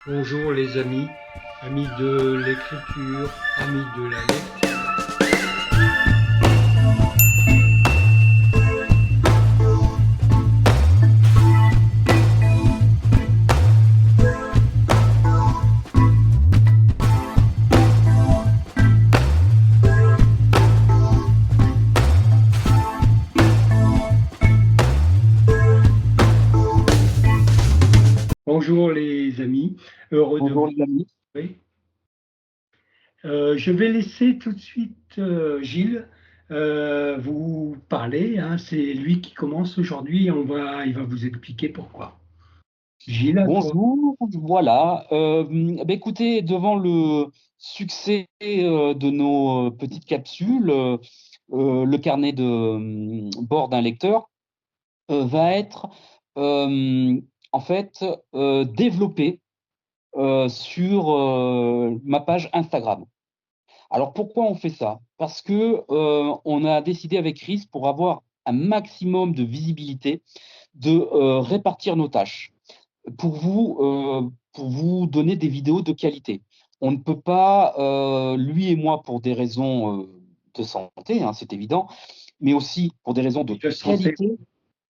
Bonjour les amis, amis de l'écriture, amis de la lecture. Bonjour les amis, heureux de Bonjour vous les amis. retrouver. Je vais laisser tout de suite Gilles vous parler, hein. C'est lui qui commence aujourd'hui et il va vous expliquer pourquoi. Gilles, à toi. Bonjour. Voilà. Écoutez, devant le succès de nos petites capsules, le carnet de bord d'un lecteur va être en fait développé sur ma page Instagram. Alors pourquoi on fait ça? Parce que on a décidé avec Chris, pour avoir un maximum de visibilité, de répartir nos tâches pour vous donner des vidéos de qualité. On ne peut pas, lui et moi, pour des raisons de santé, hein, c'est évident, mais aussi pour des raisons de De santé. qualité,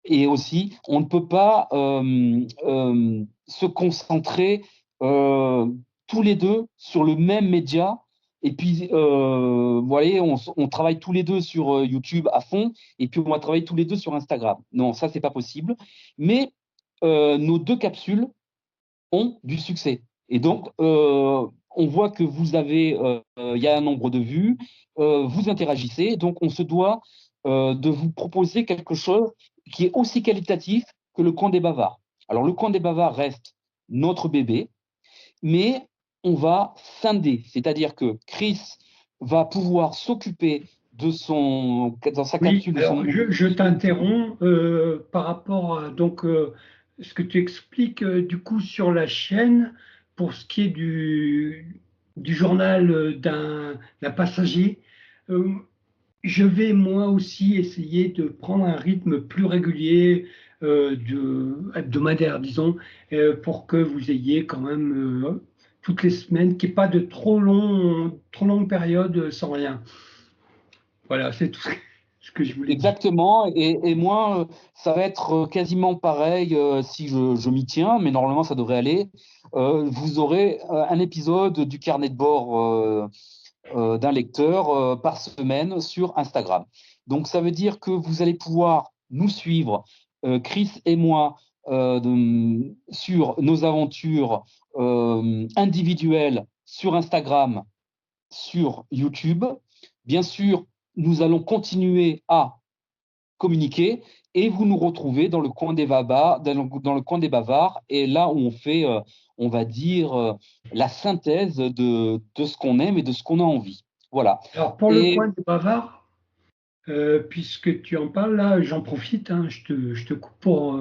et aussi, on ne peut pas se concentrer euh, tous les deux sur le même média. Et puis, vous voyez, on travaille tous les deux sur YouTube à fond, et puis on va travailler tous les deux sur Instagram. Non, ça, c'est pas possible. Mais nos deux capsules ont du succès. Et donc, on voit que il y a un nombre de vues, vous interagissez, donc on se doit de vous proposer quelque chose qui est aussi qualitatif que le coin des bavards. Alors, le coin des bavards reste notre bébé, mais on va scinder, c'est-à-dire que Chris va pouvoir s'occuper dans sa Oui, capsule de son alors monde je YouTube. t'interromps par rapport à ce que tu expliques du coup sur la chaîne pour ce qui est du journal d'un passager. Euh, je vais moi aussi essayer de prendre un rythme plus régulier, hebdomadaire, disons, pour que vous ayez quand même toutes les semaines, qu'il n'y ait pas de trop longue période sans rien. Voilà, c'est tout ce que je voulais dire. Exactement, et moi, ça va être quasiment pareil si je m'y tiens, mais normalement ça devrait aller. Vous aurez un épisode du carnet de bord d'un lecteur par semaine sur Instagram. Donc ça veut dire que vous allez pouvoir nous suivre, Chris et moi, sur nos aventures individuelles sur Instagram, sur YouTube. Bien sûr, nous allons continuer à communiquer, et vous nous retrouvez dans le coin des bavards, dans le coin des bavards, et là où on fait, on va dire, la synthèse de ce qu'on aime et de ce qu'on a envie. Voilà. Alors pour le Et coin des bavards, puisque tu en parles là, j'en profite, hein, je te coupe pour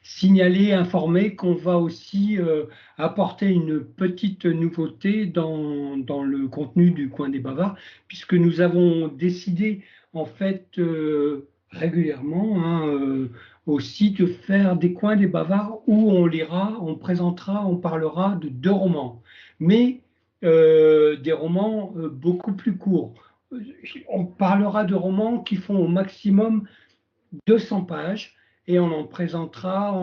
signaler, informer qu'on va aussi apporter une petite nouveauté dans le contenu du coin des bavards, puisque nous avons décidé en fait régulièrement, hein, aussi de faire des coins des bavards où on lira, on présentera, on parlera de deux romans, mais des romans beaucoup plus courts. On parlera de romans qui font au maximum 200 pages et on en présentera,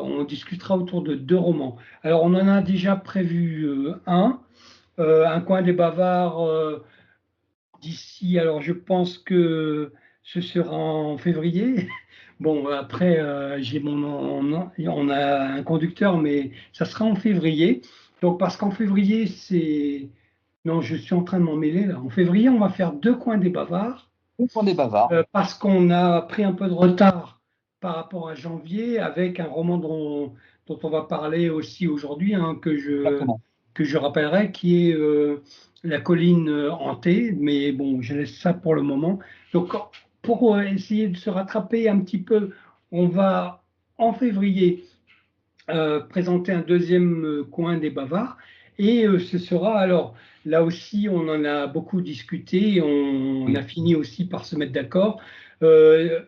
on discutera autour de deux romans. Alors on en a déjà prévu un coin des bavards d'ici, alors je pense que ce sera en février. Bon, après, on a un conducteur, mais ça sera en février. Donc, parce qu'en février, c'est... Non, je suis en train de m'en mêler là. En février, on va faire deux coins des bavards le coin des bavards, parce qu'on a pris un peu de retard par rapport à janvier avec un roman dont on va parler aussi aujourd'hui, hein, exactement. que je rappellerai, qui est La colline hantée. Mais bon, je laisse ça pour le moment. Donc, pour essayer de se rattraper un petit peu, on va en février présenter un deuxième coin des bavards. Et ce sera alors, là aussi, on en a beaucoup discuté, on a Oui. fini aussi par se mettre d'accord. Euh,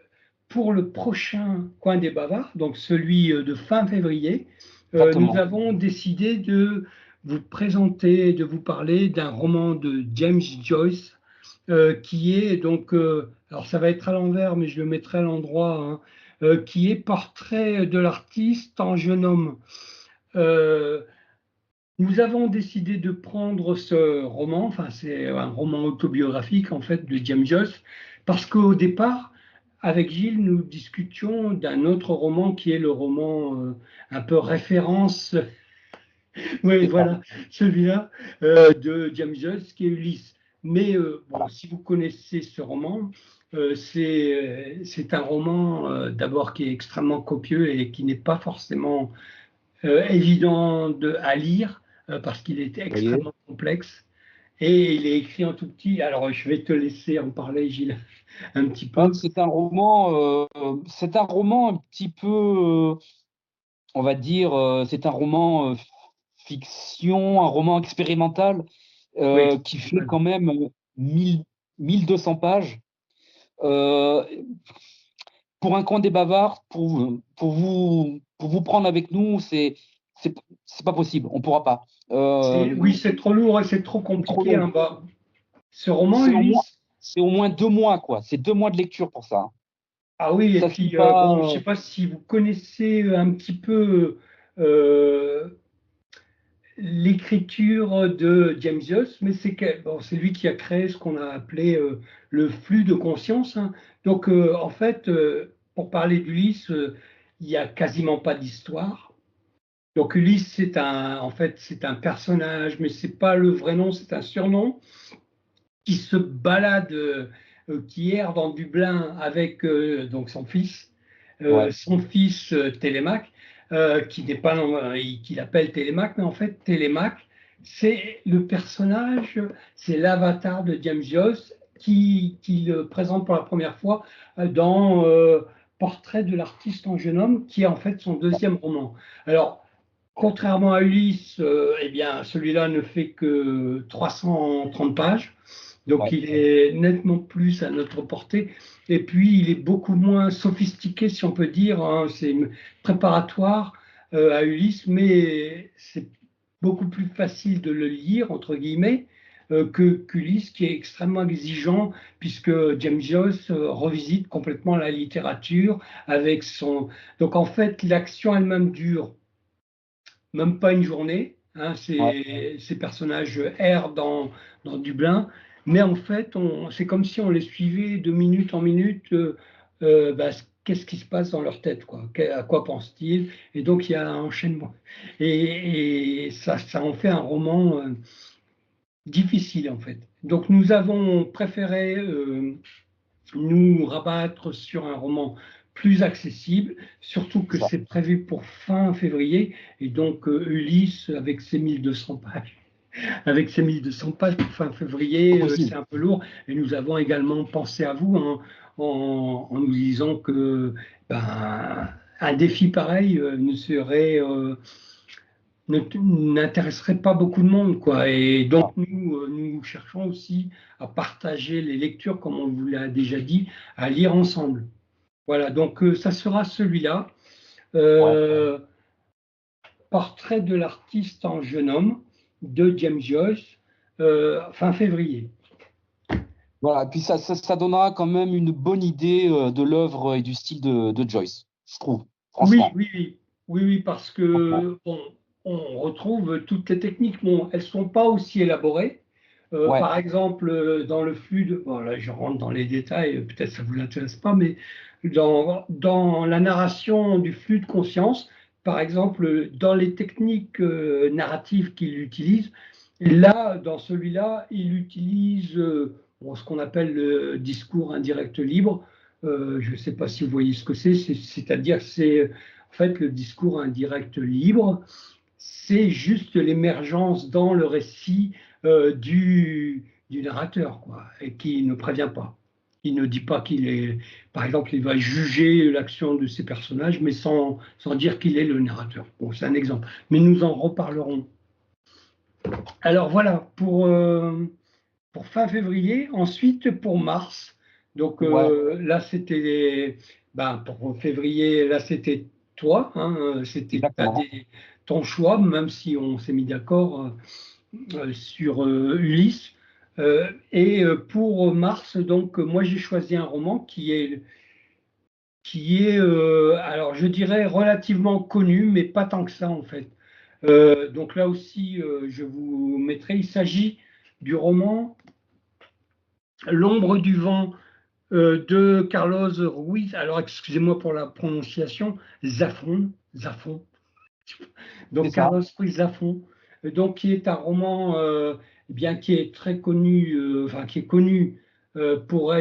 pour le prochain coin des bavards, donc celui de fin février, nous exactement. avons décidé de vous présenter, de vous parler d'un roman de James Joyce qui est donc, alors ça va être à l'envers, mais je le mettrai à l'endroit, hein, qui est Portrait de l'artiste en jeune homme. Euh, Nous avons décidé de prendre ce roman, enfin c'est un roman autobiographique en fait de James Joyce, parce qu'au départ, avec Gilles, nous discutions d'un autre roman qui est le roman un peu référence, oui C'est ça. voilà, celui-là de James Joyce qui est Ulysse. Mais bon, Voilà. si vous connaissez ce roman, c'est un roman d'abord qui est extrêmement copieux et qui n'est pas forcément évident à lire parce qu'il est Vous voyez? extrêmement complexe et il est écrit en tout petit. Alors, je vais te laisser en parler, Gilles, un petit Ah, peu. c'est un roman un petit peu, on va dire, c'est un roman fiction, un roman expérimental Oui, qui fait voilà. quand même 1000 1200 pages. Euh, pour un coin des bavards, pour vous prendre avec nous, c'est, c'est pas possible, on pourra pas. Oui, c'est trop lourd et c'est trop C'est trop compliqué, long. hein. Bah, ce roman, C'est au moins, Ulysse, c'est au moins 2 mois, quoi. C'est 2 mois de lecture pour ça. ah oui, et Ça se lit puis, bon, je ne pas. sais pas si vous connaissez un petit peu euh, l'écriture de James Joyce, mais bon, c'est lui qui a créé ce qu'on a appelé le flux de conscience, hein. Donc, en fait, pour parler d'Ulysse, il n'y a quasiment pas d'histoire. Donc, Ulysse, en fait, c'est un personnage, mais c'est pas le vrai nom, c'est un surnom qui se balade, qui erre dans Dublin avec donc Ouais, son fils Télémaque, qui n'est pas, qu'il appelle Télémaque, mais en fait Télémaque, c'est le personnage, c'est l'avatar de James Joyce qui le présente pour la première fois dans Portrait de l'artiste en jeune homme, qui est en fait son deuxième roman. Alors, contrairement à Ulysse, eh bien, celui-là ne fait que 330 pages. Donc ouais. il est nettement plus à notre portée. Et puis il est beaucoup moins sophistiqué, si on peut dire, hein. C'est préparatoire à Ulysse, mais c'est beaucoup plus facile de le lire, entre guillemets, qu'Ulysse, qui est extrêmement exigeant, puisque James Joyce revisite complètement la littérature avec son... Donc en fait, l'action elle-même dure même pas une journée, hein. Ouais. Ces personnages errent dans Dublin, mais en fait, c'est comme si on les suivait de minute en minute. Bah, qu'est-ce qui se passe dans leur tête, quoi? À quoi pensent-ils? Et donc, il y a un enchaînement. Et ça en fait un roman difficile, en fait. Donc, nous avons préféré nous rabattre sur un roman plus accessible, surtout que Ça. c'est prévu pour fin février, et donc Ulysse, avec ses 1200 pages, avec ses 1200 pages pour fin Pas février, c'est possible. un peu lourd, et nous avons également pensé à vous en nous disant que ben, un défi pareil ne serait n'intéresserait pas beaucoup de monde, quoi. Et donc, Ça. nous cherchons aussi à partager les lectures, comme on vous l'a déjà dit, à lire ensemble. Voilà, donc ça sera celui-là. Ouais. Euh, Portrait de l'artiste en jeune homme de James Joyce, fin février. Voilà. Et puis ça donnera quand même une bonne idée de l'œuvre et du style de Joyce, je trouve. Oui, Franchement. oui, oui, oui, oui, parce Franchement. que bon, on retrouve toutes les techniques. Bon, elles ne sont pas aussi élaborées. Ouais. Par exemple, dans le flux de, bon, là, je rentre dans les détails, peut-être ça ne vous intéresse pas, mais dans la narration du flux de conscience, par exemple, dans les techniques narratives qu'il utilise, et là, dans celui-là, il utilise bon, ce qu'on appelle le discours indirect libre. Je ne sais pas si vous voyez ce que c'est-à-dire c'est en fait le discours indirect libre, c'est juste l'émergence dans le récit du narrateur, quoi, et qui ne prévient pas. Il ne dit pas qu'il est, par exemple, il va juger l'action de ses personnages, mais sans dire qu'il est le narrateur. Bon, c'est un exemple, mais nous en reparlerons. Alors voilà, pour fin février. Ensuite, pour mars, donc Ouais. là, c'était, ben, pour février, là, c'était toi, hein, c'était Exactement. ton choix, même si on s'est mis d'accord sur Ulysse. Et pour Mars, donc moi j'ai choisi un roman qui est alors je dirais relativement connu, mais pas tant que ça en fait. Donc là aussi, je vous mettrai, il s'agit du roman L'ombre du vent de Carlos Ruiz. Alors excusez-moi pour la prononciation, Zafón. C'est Donc ça. Carlos Ruiz Zafón, donc qui est un roman eh bien qui est très connu, enfin qui est connu pour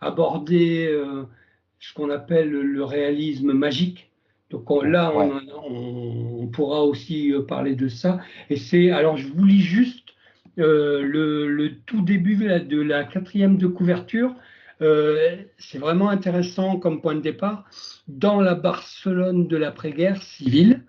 aborder ce qu'on appelle le réalisme magique. Donc là, Ouais. on pourra aussi parler de ça. Et c'est, alors je vous lis juste le tout début de la quatrième de couverture. C'est vraiment intéressant comme point de départ. Dans la Barcelone de l'après-guerre civile,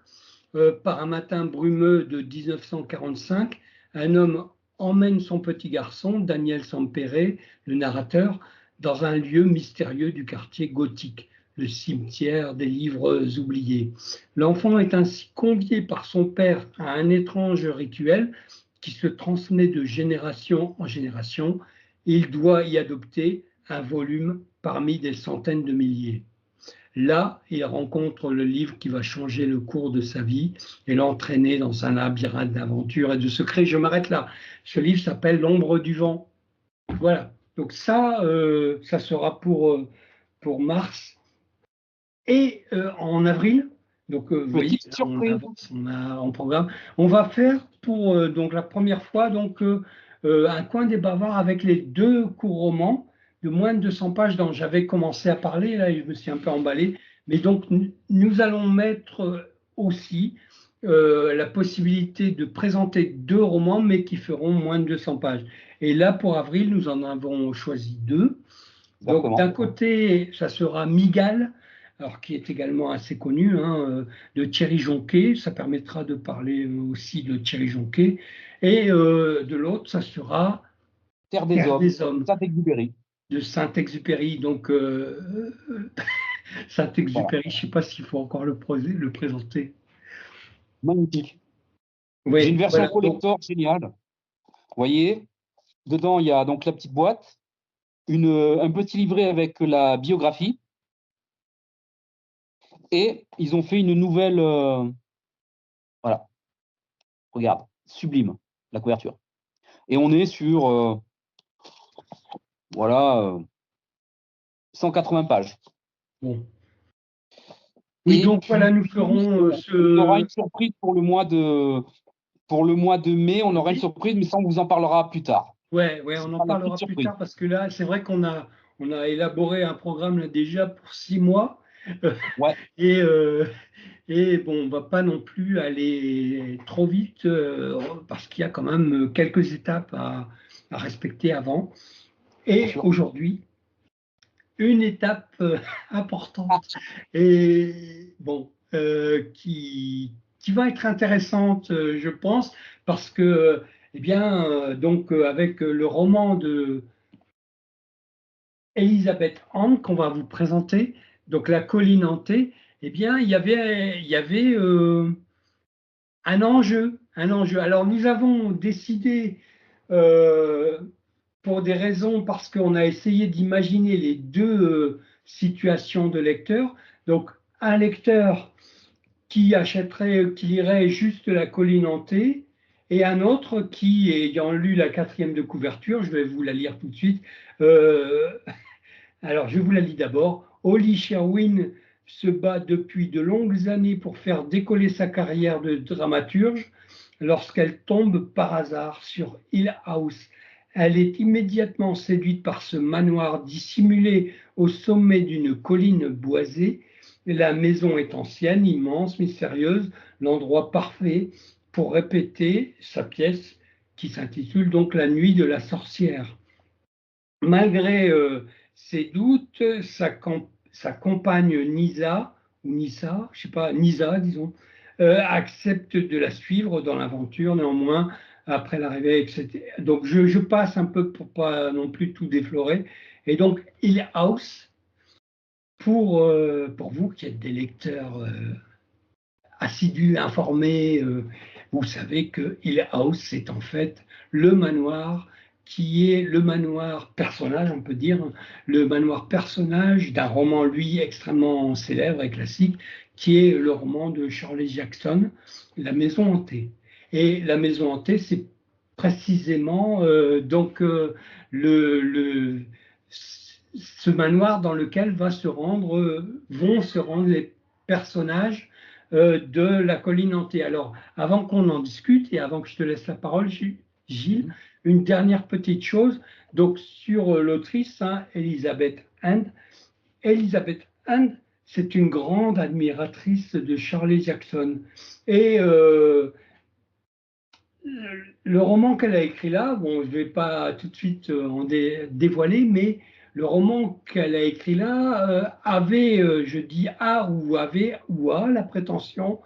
par un matin brumeux de 1945, un homme emmène son petit garçon, Daniel Sampere, le narrateur, dans un lieu mystérieux du quartier gothique, le cimetière des livres oubliés. L'enfant est ainsi convié par son père à un étrange rituel qui se transmet de génération en génération. Il doit y adopter un volume parmi des centaines de milliers. Là, il rencontre le livre qui va changer le cours de sa vie et l'entraîner dans un labyrinthe d'aventures et de secrets. Je m'arrête là. Ce livre s'appelle L'ombre du vent. Voilà. Donc ça sera pour mars. Et en avril, donc vous voyez, Petite là, on surprise. avance, on a en programme. On va faire pour donc la première fois donc un coin des bavards avec les deux courts romans de moins de 200 pages dont j'avais commencé à parler. Là, je me suis un peu emballé. Mais donc nous allons mettre aussi la possibilité de présenter deux romans, mais qui feront moins de 200 pages. Et là, pour avril, nous en avons choisi deux. Donc d'un Exactement. côté, ça sera Migal, alors qui est également assez connu, hein, de Thierry Jonquet. Ça permettra de parler aussi de Thierry Jonquet. Et de l'autre, ça sera Terre des Terre hommes. des hommes Saint-Exupéry. de Saint-Exupéry. Donc Voilà. Saint-Exupéry, je ne sais pas s'il faut encore le présenter. Magnifique. J'ai une Oui, version voilà. Donc, collector géniale. Vous voyez, dedans, il y a donc la petite boîte, un petit livret avec la biographie, et ils ont fait une nouvelle. Voilà, regarde, sublime, la couverture. Et on est sur, voilà, 180 pages. bon. Oui, Et donc voilà, nous puis, ferons on aura ce. une surprise pour le mois de mai, on aura une Oui. surprise, mais ça, on vous en parlera plus tard. Ouais, ouais, Ce on en sera la petite parlera plus surprise. tard parce que là, c'est vrai qu'on a élaboré un programme là, déjà pour 6 mois Ouais, et, euh, et bon, on va pas non plus aller trop vite parce qu'il y a quand même quelques étapes à respecter avant. bien Et sûr. aujourd'hui, une étape Ah, importante et bon, qui va être intéressante, je pense, parce que, eh bien, donc avec le roman de Elisabeth Anne qu'on va vous présenter, donc La colline hantée, eh bien, il y avait un enjeu, un enjeu. Alors, nous avons décidé, euh, pour des raisons, parce qu'on a essayé d'imaginer les deux situations de lecteurs. Donc, un lecteur qui achèterait, qui lirait juste La colline hantée, et un autre qui, ayant lu la quatrième de couverture, je vais vous la lire tout de suite, euh, alors, je vous la lis d'abord. Holly Sherwin se bat depuis de longues années pour faire décoller sa carrière de dramaturge lorsqu'elle tombe par hasard sur Hill House. Elle est immédiatement séduite par ce manoir dissimulé au sommet d'une colline boisée. La maison est ancienne, immense, mystérieuse, l'endroit parfait pour répéter sa pièce qui s'intitule donc La nuit de la sorcière. Malgré ses doutes, sa compagne Nisa, ou Nissa, je sais pas, Nisa, disons, accepte de la suivre dans l'aventure, néanmoins, après l'arrivée, etc. Donc, je passe un peu pour pas non plus tout déflorer. Et donc, Hill House, pour vous qui êtes des lecteurs assidus, informés, vous savez que Hill House, c'est en fait le manoir qui est le manoir personnage, on peut dire, le manoir personnage d'un roman, lui, extrêmement célèbre et classique, qui est le roman de Shirley Jackson, La Maison hantée. Et La Maison hantée, c'est précisément le, ce manoir dans lequel vont se rendre les personnages de la colline hantée. Alors, avant qu'on en discute et avant que je te laisse la parole, Gilles, une dernière petite chose. Donc, sur l'autrice, hein, Elizabeth Hand. Elizabeth Hand, c'est une grande admiratrice de Shirley Jackson. Et le roman qu'elle a écrit là, bon, je ne vais pas tout de suite en dévoiler, mais le roman qu'elle a écrit là avait, je dis avait ou a la prétention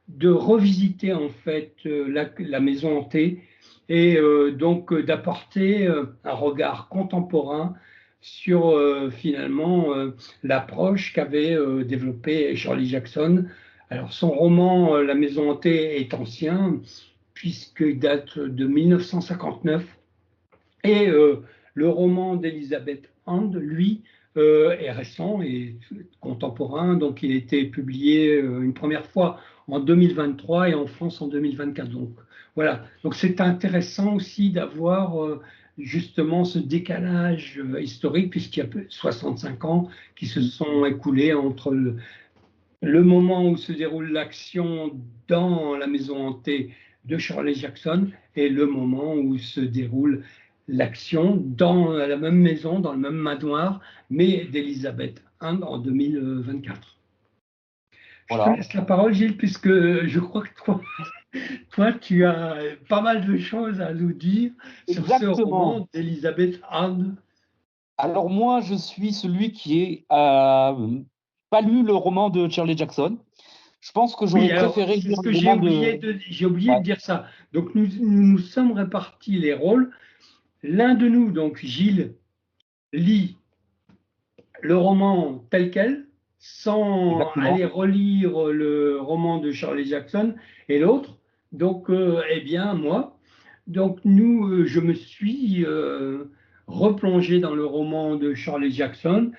de revisiter en fait la maison hantée et donc d'apporter un regard contemporain sur finalement l'approche qu'avait développée Shirley Jackson. Alors son roman La maison hantée est ancien puisqu'il date de 1959 et le roman d'Elizabeth Hand, lui, est récent et contemporain, donc il a été publié une première fois en 2023 et en France en 2024. Donc voilà, donc c'est intéressant aussi d'avoir justement ce décalage historique, puisqu'il y a 65 ans qui se sont écoulés entre le moment où se déroule l'action dans la maison hantée de Shirley Jackson et le moment où se déroule l'action dans la même maison, dans le même manoir, mais d'Elizabeth Hand en 2024. Je te Voilà. laisse la parole, Gilles, puisque je crois que toi, tu as pas mal de choses à nous dire sur ce Exactement. roman d'Elizabeth Hand. Alors moi, je suis celui qui est pas lu le roman de Shirley Jackson. Je pense que Oui, j'aurais alors préféré c'est lire ce que le roman de. j'ai oublié Ouais, de dire ça. Donc nous sommes répartis les rôles. L'un de nous, donc Gilles, lit le roman tel quel, sans exactement. aller relire le roman de Shirley Jackson, et l'autre, donc, eh bien, moi, donc je me suis replongé dans le roman de Shirley Jackson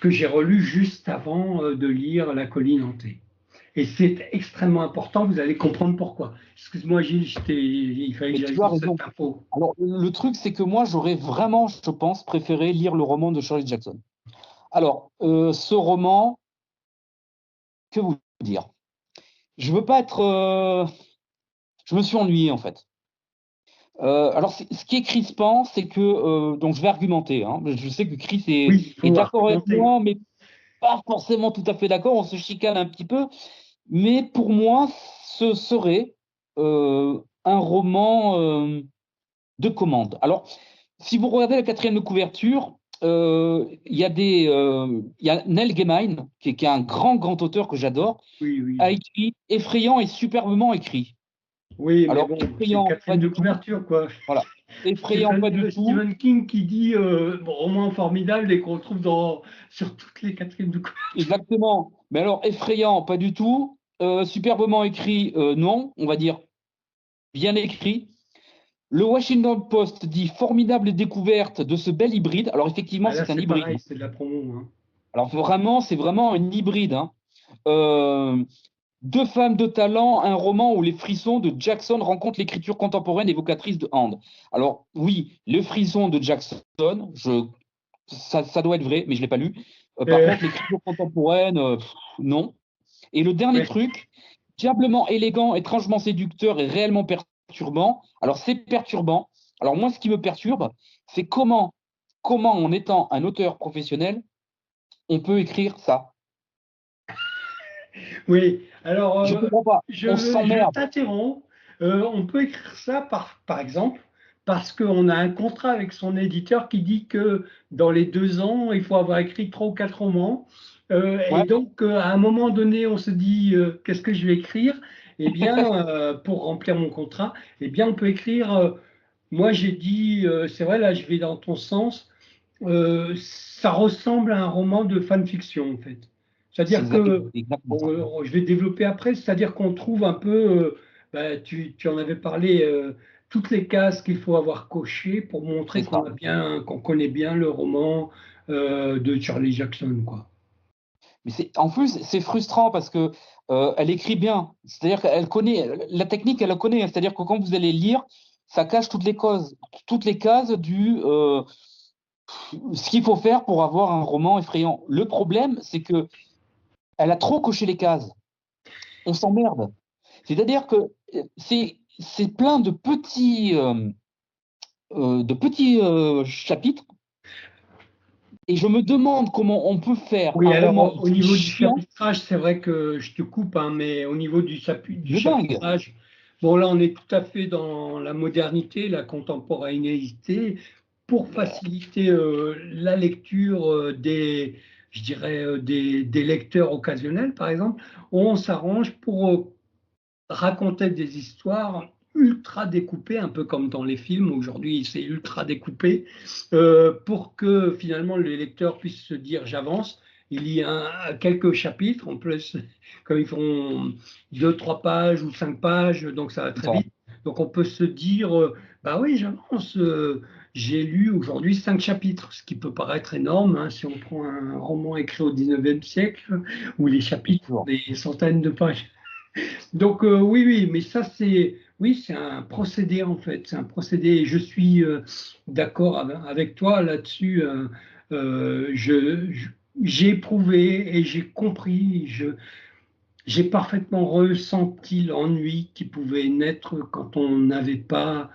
que j'ai relu juste avant de lire La colline hantée. Et c'est extrêmement important, vous allez comprendre pourquoi. Excuse-moi Gilles, il fallait que Mais tu as j'ajoute cette raison. info. Alors, le truc, c'est que moi, j'aurais vraiment, je pense, préféré lire le roman de Shirley Jackson. Alors, ce roman, que vous dire? Je veux pas être. Je me suis ennuyé, en fait. Alors, ce qui est crispant, c'est que. Donc, je vais argumenter. Hein. Je sais que Chris Oui, il est faut d'accord avec argumenter. moi, mais pas forcément tout à fait d'accord. On se chicane un petit peu. Mais pour moi, ce serait un roman de commande. Alors, si vous regardez la quatrième de couverture, il y a Neil Gaiman, qui est un grand auteur que j'adore, Oui, oui. a écrit effrayant et superbement écrit. Oui, mais Alors, bon, c'est le effrayant, pas quatrième de du tout. couverture, quoi. Voilà. Effrayant, pas du tout. Stephen King qui dit bon, roman formidable et qu'on trouve sur toutes les quatrièmes de couverture. Exactement. Mais alors, effrayant, pas du tout. Superbement écrit, non, on va dire bien écrit. Le Washington Post dit formidable découverte de ce bel hybride. Alors, effectivement, Ah, là, c'est un c'est hybride. pareil, c'est de la promo. Hein. Alors, vraiment, c'est vraiment un hybride. Hein. Euh, Deux femmes de talent, un roman où les frissons de Jackson rencontrent l'écriture contemporaine évocatrice de Hand. Alors, oui, le frisson de Jackson, ça doit être vrai, mais je ne l'ai pas lu. Par Euh, contre, l'écriture contemporaine, non. Et le dernier ouais. truc, diablement élégant, étrangement séducteur et réellement perturbant. Alors, c'est perturbant. Alors, moi, ce qui me perturbe, c'est comment, en étant un auteur professionnel, on peut écrire ça. Oui, alors Je ne comprends pas. On je s'emmerde. t'interromps. On peut écrire ça par exemple parce qu'on a un contrat avec son éditeur qui dit que dans les 2 ans, il faut avoir écrit 3 ou 4 romans. Et Ouais. donc, à un moment donné, on se dit qu'est-ce que je vais écrire? Eh bien, pour remplir mon contrat, eh bien, on peut écrire. Moi, j'ai dit, c'est vrai, là, je vais dans ton sens. Ça ressemble à un roman de fanfiction, en fait. C'est C'est-à-dire que, exactement bon, ça. je vais développer après, c'est-à-dire qu'on trouve un peu, tu en avais parlé, toutes les cases qu'il faut avoir cochées pour C'est montrer ça. qu'on connaît bien le roman de Charlie Jackson, quoi. Mais en plus, c'est frustrant parce que elle écrit bien. C'est-à-dire qu'elle connaît la technique, elle la connaît. C'est-à-dire que quand vous allez lire, ça cache toutes les cases ce qu'il faut faire pour avoir un roman effrayant. Le problème, c'est que elle a trop coché les cases. On s'emmerde. C'est-à-dire que c'est plein de petits chapitres, et je me demande comment on peut faire Oui, un alors roman au aussi niveau du chiant chapitrage, c'est vrai que je te coupe, hein, mais au niveau du de dingue. chapitrage, bon là on est tout à fait dans la modernité, la contemporanéité, pour faciliter la lecture je dirais, des lecteurs occasionnels, par exemple, on s'arrange pour raconter des histoires ultra découpées, un peu comme dans les films, aujourd'hui c'est ultra découpé, pour que finalement les lecteurs puissent se dire j'avance. Il y a quelques chapitres, en plus, comme ils font 2, 3 pages ou 5 pages, donc ça va très Ça. vite. Donc on peut se dire, bah oui, j'avance, j'ai lu aujourd'hui 5 chapitres, ce qui peut paraître énorme hein, si on prend un roman écrit au 19e siècle, où les Bien chapitres ont sûr. des centaines de pages. Donc oui, oui, mais ça c'est un procédé en fait, c'est un procédé. Et je suis d'accord avec toi là-dessus. J'ai éprouvé et j'ai compris, j'ai parfaitement ressenti l'ennui qui pouvait naître quand on n'avait pas,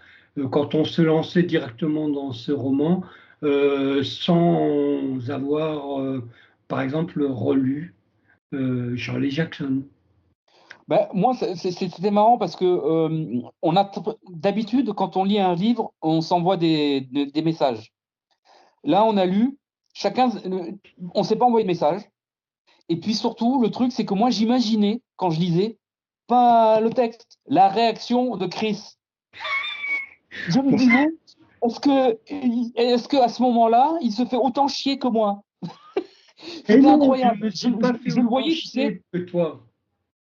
quand on se lançait directement dans ce roman sans avoir, par exemple, relu Charlie Jackson. Ben, moi, c'était marrant parce que d'habitude, quand on lit un livre, on s'envoie des messages. Là, on a lu, on s'est pas envoyé de message. Et puis surtout, le truc, c'est que moi, j'imaginais, quand je lisais, pas le texte, la réaction de Chris. Je me disais, est-ce que à ce moment-là, il se fait autant chier que moi? Et C'était non, je ne incroyable. me suis pas fait Je le autant voyais, tu sais, chier que toi.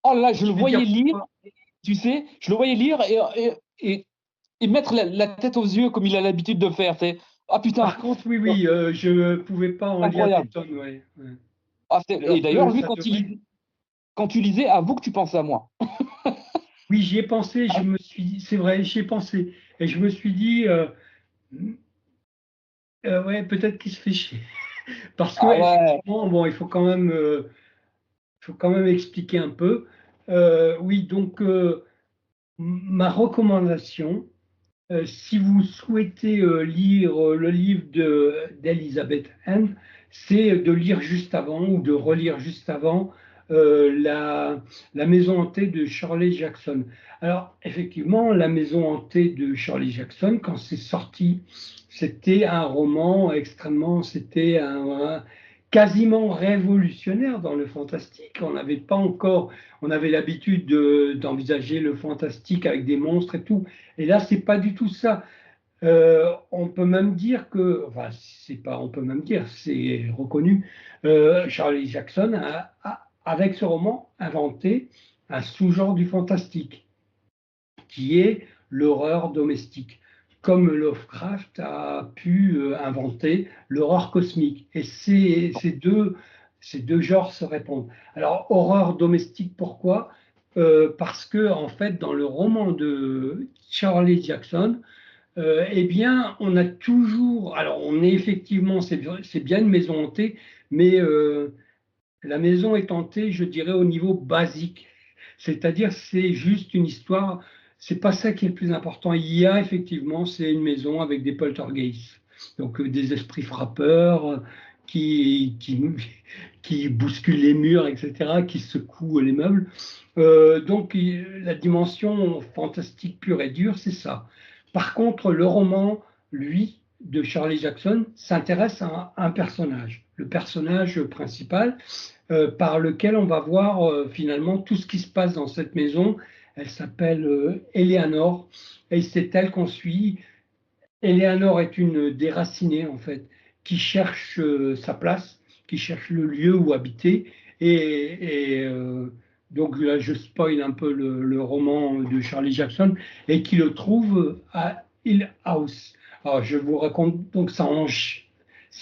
oh là, je le Je vais voyais dire lire, pourquoi. tu sais, je le voyais lire et mettre la tête aux yeux comme il a l'habitude de faire. C'est, ah putain, Par contre, oui, oui, je ne pouvais pas en lire des incroyable. tonnes, ouais, ouais. Et Alors que d'ailleurs, lui, ça devrait. quand tu lisais, avoue que tu pensais à moi. Oui, j'y ai pensé, je me suis dit, c'est vrai, j'y ai pensé. Et je me suis dit, ouais, peut-être qu'il se fait chier. Parce que, Ah ouais, effectivement, bon, il faut quand même expliquer un peu. Oui, donc, ma recommandation, si vous souhaitez lire le livre d'Elizabeth Anne, c'est de lire juste avant ou de relire juste avant la Maison hantée de Shirley Jackson. Alors, effectivement, La Maison hantée de Shirley Jackson, quand c'est sorti, c'était un roman extrêmement, c'était quasiment révolutionnaire dans le fantastique. On n'avait pas encore, on avait l'habitude d'envisager le fantastique avec des monstres et tout. Et là, c'est pas du tout ça. On peut même dire que, enfin, c'est pas, on peut même dire, c'est reconnu. Charlie Jackson avec ce roman, inventé un sous-genre du fantastique, qui est l'horreur domestique, comme Lovecraft a pu inventer l'horreur cosmique. Et ces deux genres se répondent. Alors, horreur domestique, pourquoi? Parce que, en fait, dans le roman de Charlie Jackson, eh bien, on a toujours, alors on est effectivement, c'est bien une maison hantée, mais la maison est hantée, je dirais, au niveau basique. C'est-à-dire, c'est juste une histoire, c'est pas ça qui est le plus important. Il y a effectivement, c'est une maison avec des poltergeists, donc des esprits frappeurs qui, qui bousculent les murs, etc., qui secouent les meubles. Donc, la dimension fantastique pure et dure, c'est ça. Par contre, le roman, lui, de Charlie Jackson, s'intéresse à un personnage, le personnage principal, par lequel on va voir finalement tout ce qui se passe dans cette maison. Elle s'appelle Eleanor et c'est elle qu'on suit. Eleanor est une déracinée en fait, qui cherche sa place, qui cherche le lieu où habiter Donc là, je spoil un peu le roman de Charlie Jackson et qui le trouve à Hill House. Alors, je vous raconte, donc ça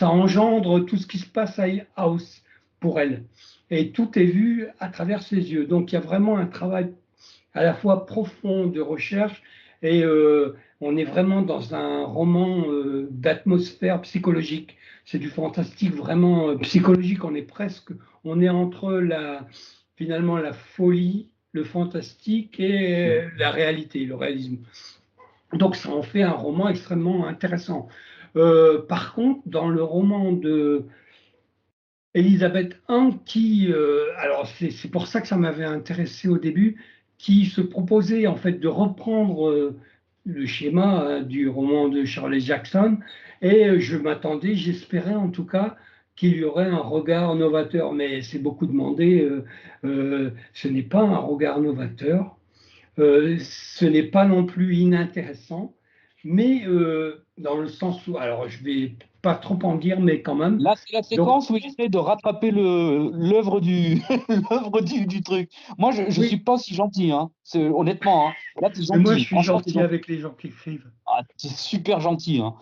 engendre tout ce qui se passe à Hill House pour elle. Et tout est vu à travers ses yeux. Donc, il y a vraiment un travail à la fois profond de recherche et on est vraiment dans un roman d'atmosphère psychologique. C'est du fantastique vraiment psychologique. On est entre finalement la folie, le fantastique et la réalité, le réalisme. Donc ça en fait un roman extrêmement intéressant. Par contre, dans le roman de Elisabeth Hunt, alors c'est pour ça que ça m'avait intéressé au début, qui se proposait en fait de reprendre le schéma du roman de Shirley Jackson, et je m'attendais, j'espérais en tout cas qu'il y aurait un regard novateur, mais c'est beaucoup demandé. Ce n'est pas un regard novateur. Ce n'est pas non plus inintéressant, mais dans le sens où, alors je vais pas trop en dire, mais quand même. Là, c'est la Donc, séquence où il essaie de rattraper l'œuvre l'œuvre du truc. Moi, je suis oui, pas si gentil, hein. Honnêtement, hein. Là, tu es mais moi je gentil. suis Franchement, tu es gentil gentil. avec les gens qui écrivent. Ah, tu es super gentil, hein.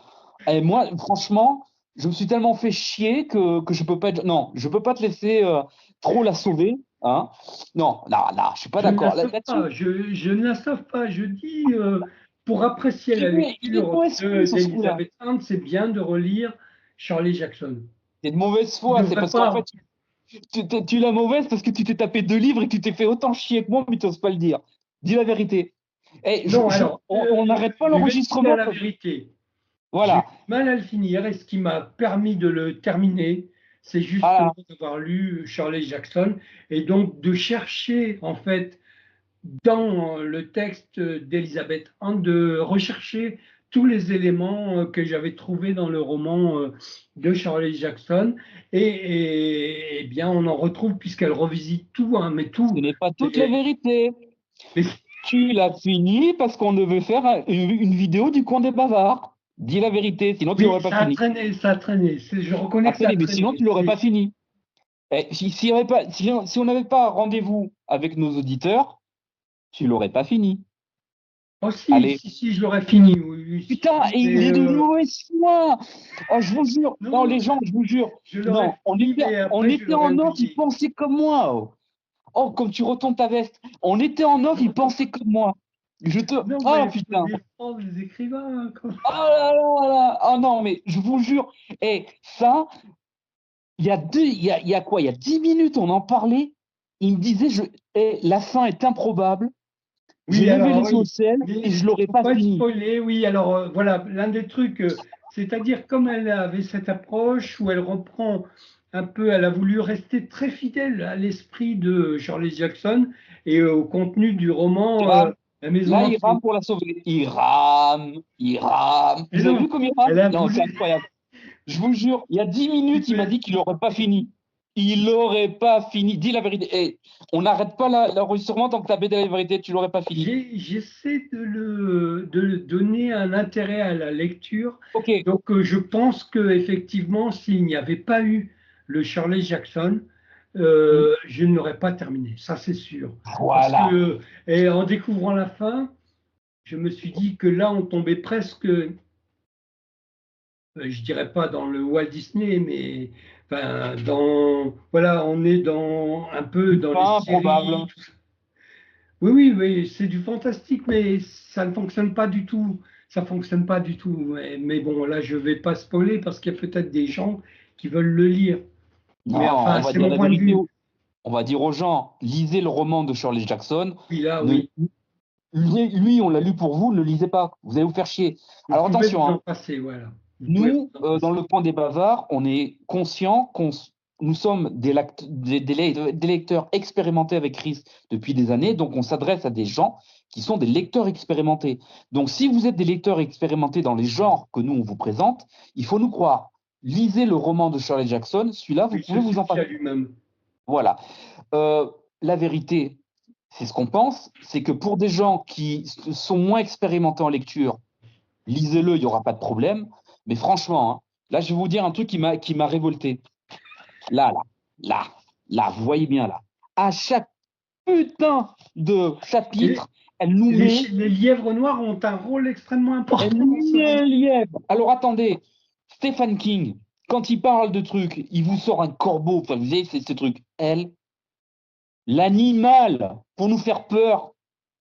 Et moi, franchement, je me suis tellement fait chier que je peux pas être. Non, je peux pas te laisser trop la sauver, hein. Non, là, là, je suis pas Je ne la d'accord. sauve Là-dessus, pas, je ne la sauve pas. Je dis, pour apprécier la il est de lecture mauvaise foi, sur ce coup-là. d'Elizabeth Hunt, c'est bien de relire Charlie Jackson. C'est de mauvaise Il ne foi. C'est devrait parce qu'en fait, pas. tu l'as mauvaise parce que tu t'es tapé 2 livres et que tu t'es fait autant chier que moi, mais tu n'oses pas le dire. Dis la vérité. Eh, Non, alors, on n'arrête pas je vais dire l'enregistrement. la vérité. J'ai eu Voilà. du mal à le finir et ce qui m'a permis de le terminer, c'est justement Voilà. d'avoir lu Shirley Jackson et donc de chercher en fait dans le texte d'Elizabeth Hunt de rechercher tous les éléments que j'avais trouvés dans le roman de Shirley Jackson et bien on en retrouve puisqu'elle revisite tout, hein, mais Ce tout. n'est pas toute la Mais, vérité. mais Tu l'as fini parce qu'on devait faire une vidéo du coin des bavards. Dis la vérité, sinon tu oui, l'aurais pas fini. ça a traîné. Je reconnais que ça a Après, mais sinon traîné. tu l'aurais pas fini. Eh, si on n'avait pas rendez-vous avec nos auditeurs, tu l'aurais pas fini. Oh si, Allez. si, je l'aurais fini, oui, oui, Putain, si. et il Mais est de mauvaise foi. Oh, je vous jure. Non, non, les gens, je vous jure. je l'aurais Non, fini, mais on après je était l'aurais en off, ils oublié. pensaient comme moi. Oh. Oh, comme tu retournes ta veste. On était en off, ils pensaient comme moi. Je te. Non, Oh mais il faut putain. défendre les écrivains, quoi. Oh là là là. Oh non, mais je vous jure. Et ça, il y a quoi? Il y a 10 minutes, on en parlait. Il me disait, la fin est improbable. J'ai Oui, levé alors les yeux au oui, ciel mais et je il l'aurais faut pas pas fini. spoiler. Oui, alors voilà, l'un des trucs, c'est-à-dire comme elle avait cette approche où elle reprend un peu, elle a voulu rester très fidèle à l'esprit de Shirley Jackson et au contenu du roman La Maison Là, il hantée. rame pour la sauver. Il rame, il rame. Mais Vous avez non, vu comme il rame? elle a Non, c'est voulu. incroyable. Je vous jure, il y a 10 minutes, il m'a dit qu'il n'aurait pas fini. Il n'aurait pas fini. Dis la vérité. Eh, on n'arrête pas l'enregistrement tant que tu as la vérité, tu l'aurais pas fini. J'essaie de le donner un intérêt à la lecture. Ok, Donc, je pense que effectivement, s'il n'y avait pas eu le Shirley Jackson, je ne l'aurais pas terminé. Ça, c'est sûr. Parce que, voilà. et en découvrant la fin, je me suis dit que là, on tombait presque, je dirais pas dans le Walt Disney, mais enfin, voilà, on est un peu dans les Pas séries, improbable. tout ça. Oui, oui, oui, c'est du fantastique, mais ça ne fonctionne pas du tout. Ça fonctionne pas du tout. Mais bon, là, je vais pas spoiler parce qu'il y a peut-être des gens qui veulent le lire. Mais Non, on enfin, va c'est dire mon la point de vérité. vue. On va dire aux gens, lisez le roman de Shirley Jackson. Oui, là, Ne, oui. lui, on l'a lu pour vous, ne le lisez pas. Vous allez vous faire chier. Vous Alors pouvez vous attention, en hein. passer, voilà. Vous pouvez Nous, vous en dans passer. le coin des bavards, on est conscient nous sommes des lecteurs expérimentés avec Chris depuis des années, donc on s'adresse à des gens qui sont des lecteurs expérimentés. Donc si vous êtes des lecteurs expérimentés dans les genres que nous, on vous présente, il faut nous croire. Lisez le roman de Shirley Jackson, celui-là, vous Il se pouvez vous en suffit passer. à lui-même. Voilà. La vérité, c'est ce qu'on pense, c'est que pour des gens qui sont moins expérimentés en lecture, lisez-le, il n'y aura pas de problème. Mais franchement, hein, là, je vais vous dire un truc qui m'a révolté. Là, là, là, là, vous voyez bien là, à chaque putain de Et les, chapitre, elle nous met, les lièvres noirs ont un rôle extrêmement elle important dans nous ce met roman. un lièvre. Alors attendez, Stephen King, quand il parle de trucs, il vous sort un corbeau, enfin, vous savez, c'est ce truc. Elle, l'animal, pour nous faire peur,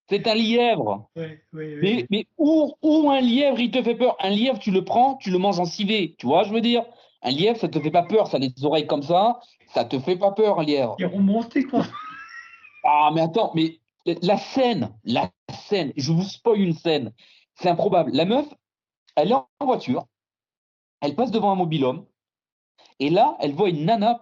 c'est un lièvre. Oui, oui, oui. Mais où un lièvre, il te fait peur? Un lièvre, tu le prends, tu le manges en civet. Tu vois, je veux dire, un lièvre, ça te fait pas peur. Ça a des oreilles comme ça te fait pas peur, un lièvre. Ils remontent quoi. Ah, mais attends, mais la scène, je vous spoil une scène. C'est improbable. La meuf, elle est en voiture, elle passe devant un mobil-homme, et là, elle voit une nana.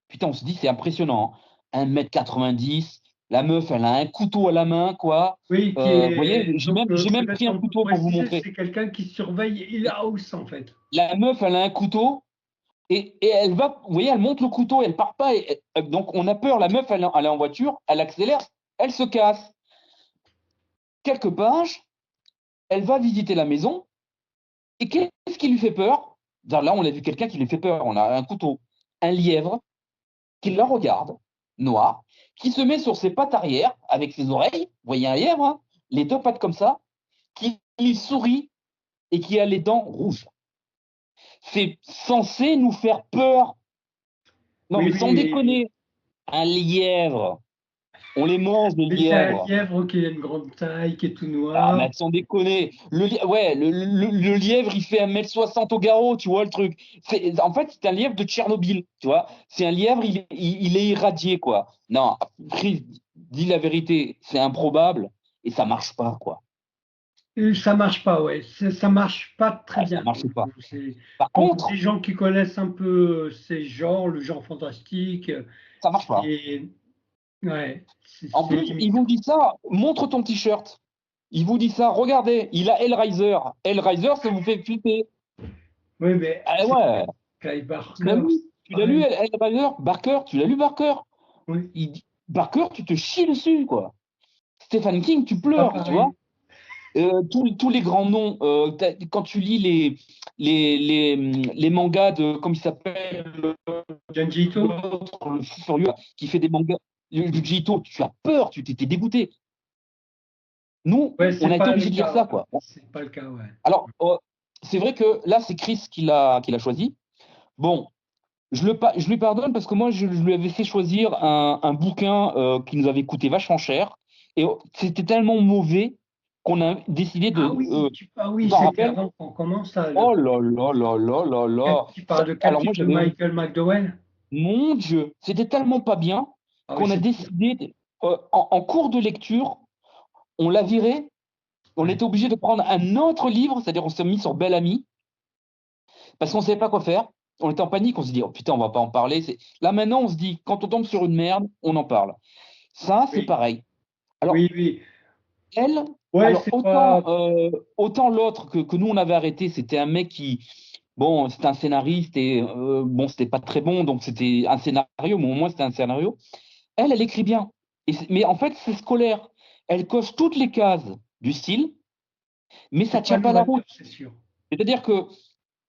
Putain, on se dit, c'est impressionnant, hein. 1,90 m, la meuf, elle a un couteau à la main, quoi. Oui, qui Vous voyez, est donc j'ai même peut-être pris un qu'on peut couteau pour vous préciser, montrer. c'est quelqu'un qui surveille Hill House en fait. La meuf, elle a un couteau, et elle va, vous voyez, elle monte le couteau, elle part pas. Donc, on a peur, la meuf, elle est en voiture, elle accélère, elle se casse. Quelques pages, elle va visiter la maison, et qu'est-ce qui lui fait peur? Là, on a vu quelqu'un qui lui fait peur, on a un couteau. Un lièvre qui la regarde, noir, qui se met sur ses pattes arrière, avec ses oreilles, vous voyez un lièvre, hein, les deux pattes comme ça, qui lui sourit et qui a les dents rouges. C'est censé nous faire peur. Non, Oui, mais oui, sans oui, oui. déconner, un lièvre, on les mange, les Mais c'est un lièvres. lièvre qui a une grande taille, qui est tout Ah, noir. mais sans déconner. Ouais, le lièvre, il fait 1,60 m au garrot, tu vois le truc. En fait, c'est un lièvre de Tchernobyl, tu vois. C'est un lièvre, il est irradié, quoi. Non, Chris, dis la vérité, c'est improbable et ça marche pas, quoi. Ça marche pas, ouais. Ça marche pas très Ouais, ça bien. marche pas. C'est Par pour contre, des gens qui connaissent un peu ces genres, le genre fantastique, ça marche pas. c'est ouais, En c'est plus, il limite. vous dit ça, montre ton t-shirt. Il vous dit ça, regardez, il a Hellraiser. Hellraiser, ça vous fait flipper. Oui, mais Ah c'est ouais, Clive tu l'as Barker, lu? c'est Tu l'as lu, pareil. Hellraiser? Barker, tu l'as lu, Barker? Oui, Barker, tu te chies dessus, quoi. Stephen King, tu c'est pas pleures, tu vois. pareil. Tous les grands noms, quand tu lis les mangas de, comme il s'appelle, Junji Ito? l'autre, le fou furieux, qui fait des mangas, le Jito, tu as peur, tu t'étais dégoûté. Nous, Ouais, on c'est a été pas le obligé de lire cas, ça, ouais. quoi. C'est pas le cas, ouais. Alors, c'est vrai que là, c'est Chris qui l'a choisi. Bon, je lui pardonne parce que moi, je lui avais fait choisir un bouquin qui nous avait coûté vachement cher. Et c'était tellement mauvais qu'on a décidé Ah de. oui, ah Tu oui, t'en c'était rappelles? avant qu'on commence ça. Oh là là là là là là. Tu parles de quel Alors moi, type de j'avais honte. Michael McDowell? Mon Dieu, c'était tellement pas bien Ah oui, qu'on a c'est décidé, en cours de lecture, on l'a viré. On ouais. était obligé de prendre un autre livre, c'est-à-dire on s'est mis sur Bel Ami, parce qu'on ne savait pas quoi faire. On était en panique, on se dit, oh putain, on va pas en parler. Là maintenant, on se dit, quand on tombe sur une merde, on en parle. Ça, c'est Oui, pareil. Alors, oui, oui. elle, Ouais, alors c'est pas. autant l'autre que nous on avait arrêté, c'était un mec qui, bon, c'était un scénariste et bon, c'était pas très bon, donc c'était un scénario, mais au moins c'était un scénario. Elle écrit bien. Mais en fait, c'est scolaire. Elle coche toutes les cases du style, mais ça C'est pas tient pas la novateur, route. c'est sûr. C'est-à-dire que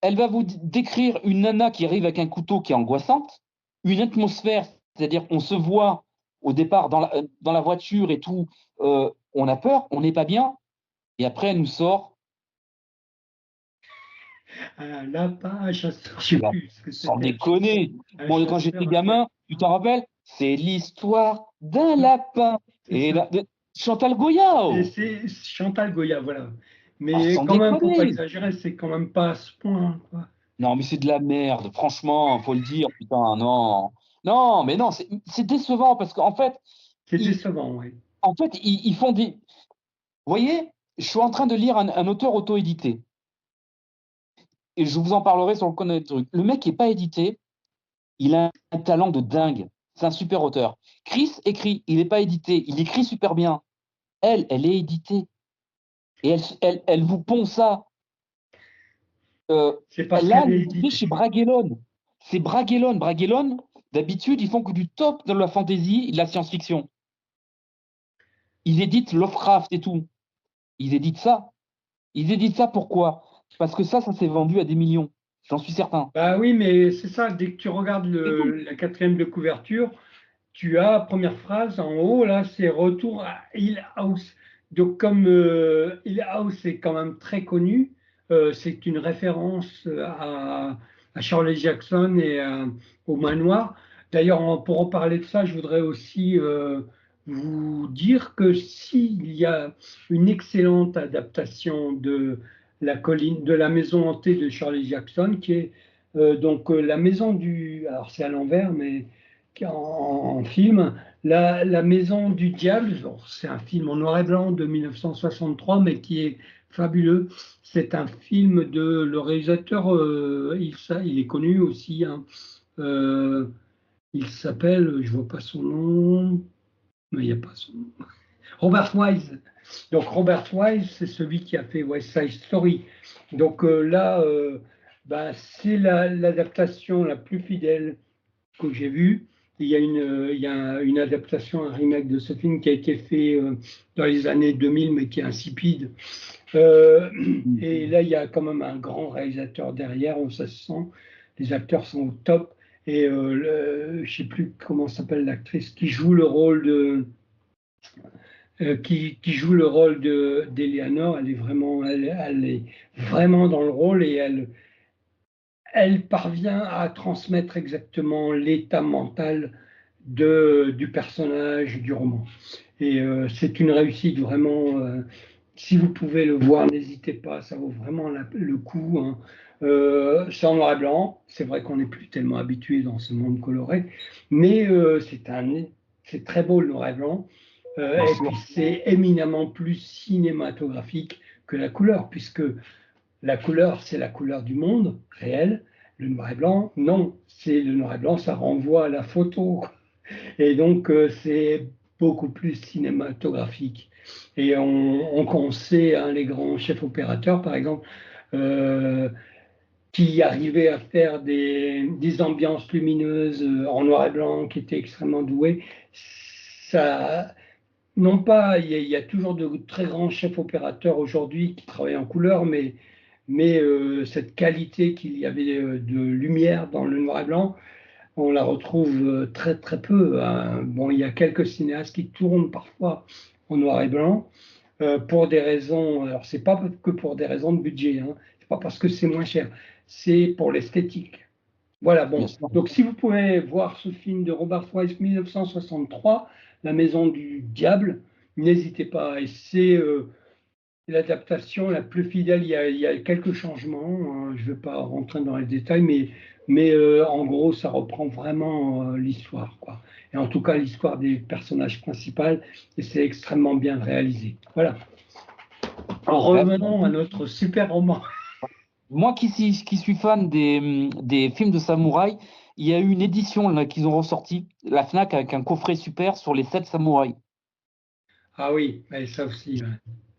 elle va vous décrire une nana qui arrive avec un couteau qui est angoissante, une atmosphère, c'est-à-dire on se voit au départ dans la voiture et tout, on a peur, on n'est pas bien, et après elle nous sort, Un lapin, un chasseur, je sais là, plus ce que sans c'était. déconner. Un Bon, quand j'étais chasseur, un lièvre. gamin, tu t'en rappelles? C'est l'histoire d'un Non, lapin. c'est Et ça. là, Chantal Goyao. C'est Chantal Goya, voilà. Ah, Mais sans quand même, faut pas déconner. exagérer, c'est quand même pas à ce point, quoi. Non, mais c'est de la merde, franchement, faut le dire, putain, non. Non, mais non, c'est décevant parce qu'en fait, C'est ils, décevant, oui. ils font des. Vous voyez, je suis en train de lire un auteur auto-édité. Et je vous en parlerai sur le compte des trucs. Le mec n'est pas édité, il a un talent de dingue. C'est un super auteur. Chris écrit, il n'est pas édité, il écrit super bien. Elle est éditée. Et elle vous pond ça. Euh, C'est parce Là, qu'elle elle est est éditée éditée. chez Bragelonne. C'est Bragelonne. Bragelonne, d'habitude, ils font que du top dans la fantasy et de la science-fiction. Ils éditent Lovecraft et tout. Ils éditent ça. Ils éditent ça pourquoi? Parce que ça s'est vendu à des millions. J'en suis certain. Bah oui, mais c'est ça, dès que tu regardes C'est tout. la quatrième de couverture, tu as, première phrase, en haut, là, c'est Retour à Hill House. Donc, comme Hill House est quand même très connu, c'est une référence à Shirley Jackson et au manoir. D'ailleurs, pour en parler de ça, je voudrais aussi vous dire que s'il y a une excellente adaptation de la colline, de la maison hantée de Shirley Jackson, qui est la maison du, alors c'est à l'envers, mais en film, la Maison du Diable. C'est un film en noir et blanc de 1963, mais qui est fabuleux. C'est un film de le réalisateur, il est connu aussi, hein. Euh, il s'appelle, je vois pas son nom, mais il n'y a pas son nom. Robert Wise. Donc Robert Wise, c'est celui qui a fait West Side Story. Donc là, bah, c'est l'adaptation la plus fidèle que j'ai vue. Il y a une adaptation, un remake de ce film qui a été fait dans les années 2000, mais qui est insipide. Et là, il y a quand même un grand réalisateur derrière, ça se sent. Les acteurs sont au top. Et je ne sais plus comment s'appelle l'actrice qui joue le rôle qui joue le rôle d'Eleanor. Elle est vraiment dans le rôle et elle parvient à transmettre exactement l'état mental du personnage du roman. Et c'est une réussite vraiment. Si vous pouvez le voir, n'hésitez pas, ça vaut vraiment le coup, hein. C'est en noir et blanc, c'est vrai qu'on n'est plus tellement habitué dans ce monde coloré, mais c'est très beau le noir et blanc. Bien Et puis sûr. c'est éminemment plus cinématographique que la couleur, puisque la couleur, c'est la couleur du monde réel. Le noir et blanc, non, c'est le noir et blanc, ça renvoie à la photo. Et donc, c'est beaucoup plus cinématographique. Et on sait, hein, les grands chefs opérateurs, par exemple, euh, qui arrivaient à faire des ambiances lumineuses en noir et blanc, qui étaient extrêmement doués. Ça, non pas, il y a toujours de très grands chefs opérateurs aujourd'hui qui travaillent en couleur, mais cette qualité qu'il y avait de lumière dans le noir et blanc, on la retrouve très très peu, hein. Bon, il y a quelques cinéastes qui tournent parfois en noir et blanc pour des raisons. Alors, c'est pas que pour des raisons de budget, hein. C'est pas parce que c'est moins cher, c'est pour l'esthétique. Voilà, Bien bon. sûr. Donc, si vous pouvez voir ce film de Robert Wise 1963, La Maison du Diable, n'hésitez pas. Et c'est l'adaptation la plus fidèle. Il y a quelques changements, hein. Je ne vais pas rentrer dans les détails, mais en gros, ça reprend vraiment l'histoire, quoi. Et en tout cas, l'histoire des personnages principaux, et c'est extrêmement bien réalisé. Voilà. Alors, Ben, revenons à notre super roman. moi qui suis fan des films de samouraï, il y a eu une édition là, qu'ils ont ressorti, la Fnac, avec un coffret super sur les 7 samouraïs. Ah oui, mais ça aussi, ouais.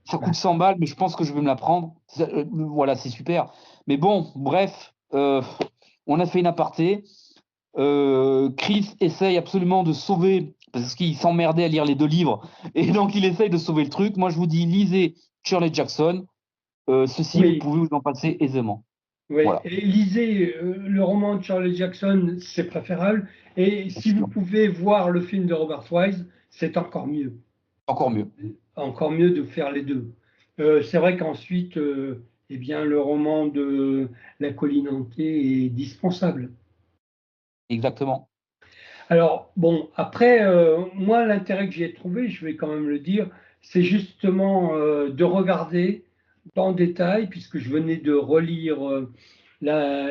Ça Ouais. coûte 100 balles, mais je pense que je vais me la prendre. Voilà, c'est super. Mais bon, bref, on a fait une aparté. Chris essaye absolument de sauver, parce qu'il s'emmerdait à lire les 2 livres, et donc il essaye de sauver le truc. Moi, je vous dis, lisez Shirley Jackson. Ceci, vous Oui, pouvez vous en passer aisément. oui. Voilà, Et lisez le roman de Charles Jackson, c'est préférable. Et bien si vous sûr. pouvez voir le film de Robert Wise, c'est encore mieux. Encore mieux. Encore mieux de faire les deux. C'est vrai qu'ensuite, eh bien, le roman de La colline hantée est dispensable. Exactement. Alors, bon, après, moi, l'intérêt que j'y ai trouvé, je vais quand même le dire, c'est justement de regarder en détail, puisque je venais de relire la,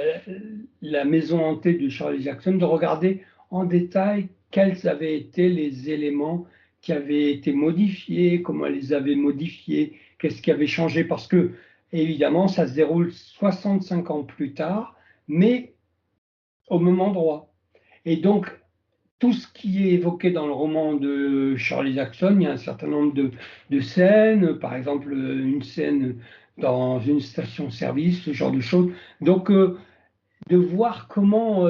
la Maison hantée de Charlie Jackson, de regarder en détail quels avaient été les éléments qui avaient été modifiés, comment elle les avait modifiés, qu'est-ce qui avait changé, parce que, évidemment, ça se déroule 65 ans plus tard, mais au même endroit. Et donc, tout ce qui est évoqué dans le roman de Charlie Jackson, il y a un certain nombre de scènes, par exemple une scène dans une station-service, ce genre de choses. Donc, de voir comment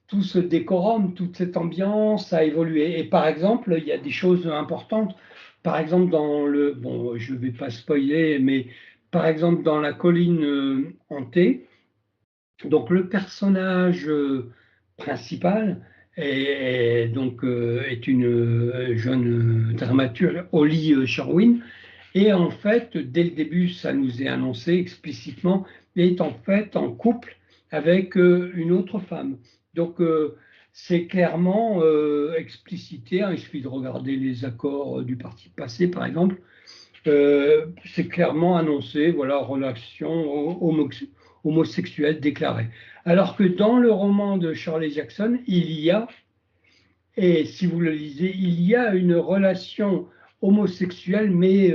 tout ce décorum, toute cette ambiance a évolué. Et par exemple, il y a des choses importantes. Par exemple, bon, je ne vais pas spoiler, mais par exemple, dans la colline hantée, donc le personnage principal, donc est une jeune dramaturge, Holly Sherwin. Et en fait, dès le début, ça nous est annoncé explicitement, est en fait en couple avec une autre femme. Donc, c'est clairement explicité, hein, il suffit de regarder les accords du parti passé, par exemple. C'est clairement annoncé, voilà, relation homosexuelle déclarée. Alors que dans le roman de Shirley Jackson, il y a, et si vous le lisez, il y a une relation homosexuelle, mais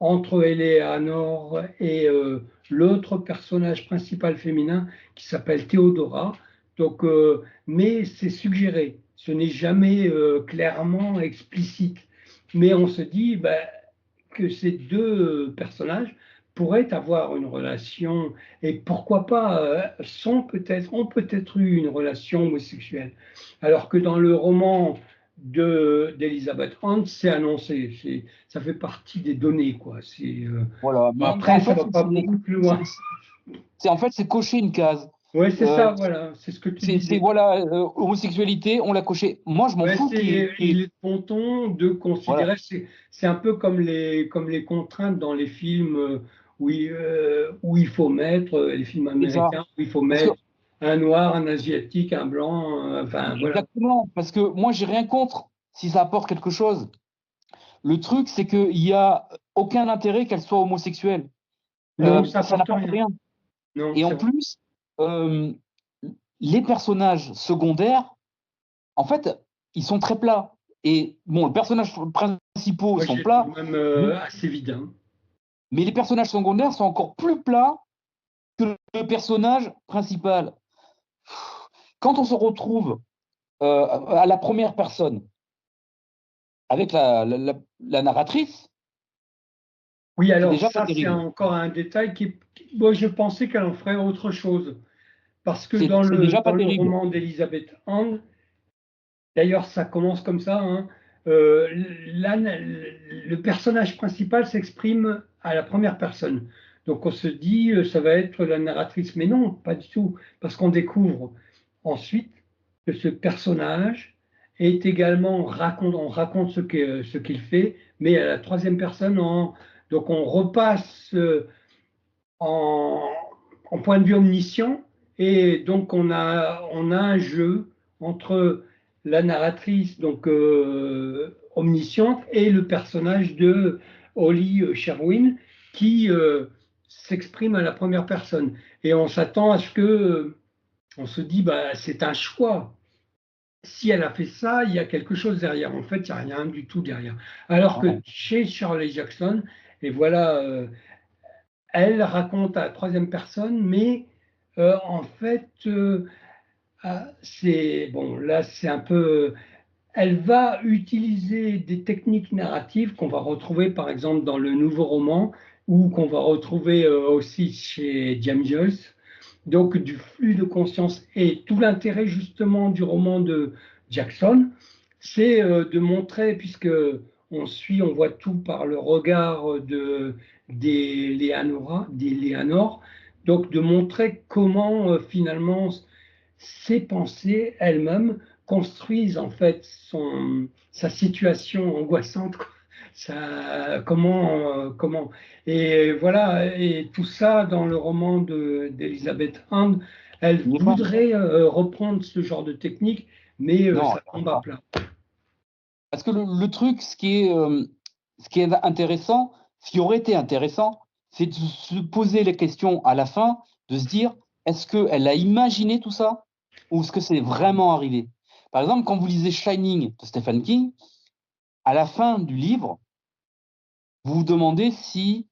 entre Eleanor et l'autre personnage principal féminin qui s'appelle Théodora. Donc, mais c'est suggéré, ce n'est jamais clairement explicite. Mais on se dit ben, que ces deux personnages pourraient avoir une relation et pourquoi pas ont peut-être eu une relation homosexuelle. Alors que dans le roman d'Elizabeth Hunt, c'est annoncé, ça fait partie des données, quoi. Voilà. Mais Après, en ça fait, va pas beaucoup plus loin. en fait, c'est cocher une case. Ouais, c'est Euh, ça, voilà, c'est ce que tu disais. voilà, homosexualité, on l'a coché. Moi, je m'en Ouais, fous il est bon de voilà, considérer, c'est un peu comme les contraintes dans les films où il faut mettre, les films c'est ça. américains, où il faut Parce que, mettre un noir, un asiatique, un blanc, enfin voilà. exactement, parce que moi, j'ai rien contre si ça apporte quelque chose. Le truc, c'est qu'il n'y a aucun intérêt qu'elle soit homosexuelle. Non, ça Ça apporte n'apporte rien. rien. Non, Et c'est en vrai. plus, euh, les personnages secondaires, en fait, ils sont très plats. Et bon, les personnages principaux Moi, sont j'ai trouvé plats, même assez vide, hein. mais les personnages secondaires sont encore plus plats que le personnage principal. Quand on se retrouve à la première personne avec la narratrice, Oui, c'est alors déjà pas ça, c'est terrible. encore un détail moi, je pensais qu'elle en ferait autre chose. Parce que C'est déjà dans pas le terrible. roman d'Elizabeth Hand, d'ailleurs, ça commence comme ça, hein, là, le personnage principal s'exprime à la première personne. Donc on se dit, ça va être la narratrice. Mais non, pas du tout. Parce qu'on découvre ensuite que ce personnage est également, on raconte ce qu'il fait, mais à la troisième personne. Donc on repasse en, en point de vue omniscient. Et donc, on a un jeu entre la narratrice, donc omnisciente, et le personnage de Holly Sherwin, qui s'exprime à la première personne. Et on s'attend à ce que, on se dit, bah, c'est un choix. Si elle a fait ça, il y a quelque chose derrière. En fait, il n'y a rien du tout derrière. Alors que Ouais. chez Shirley Jackson, et voilà, elle raconte à la troisième personne, mais en fait, c'est bon, là, c'est un peu. Elle va utiliser des techniques narratives qu'on va retrouver, par exemple, dans le nouveau roman ou qu'on va retrouver aussi chez James Joyce. Donc, du flux de conscience. Et tout l'intérêt, justement, du roman de Jackson, c'est de montrer, puisque on voit tout par le regard d'Eleanor, donc de montrer comment finalement ses pensées elles-mêmes construisent en fait sa situation angoissante, quoi. Comment et voilà, et tout ça dans le roman d'Elizabeth Hand, elle Il n'est pas. voudrait reprendre ce genre de technique, mais Non, ça tombe à plat. parce que le truc, ce qui est intéressant, ce qui aurait été intéressant, c'est de se poser les questions à la fin, de se dire, est-ce qu'elle a imaginé tout ça ou est-ce que c'est vraiment arrivé? Par exemple, quand vous lisez Shining de Stephen King, à la fin du livre, vous vous demandez si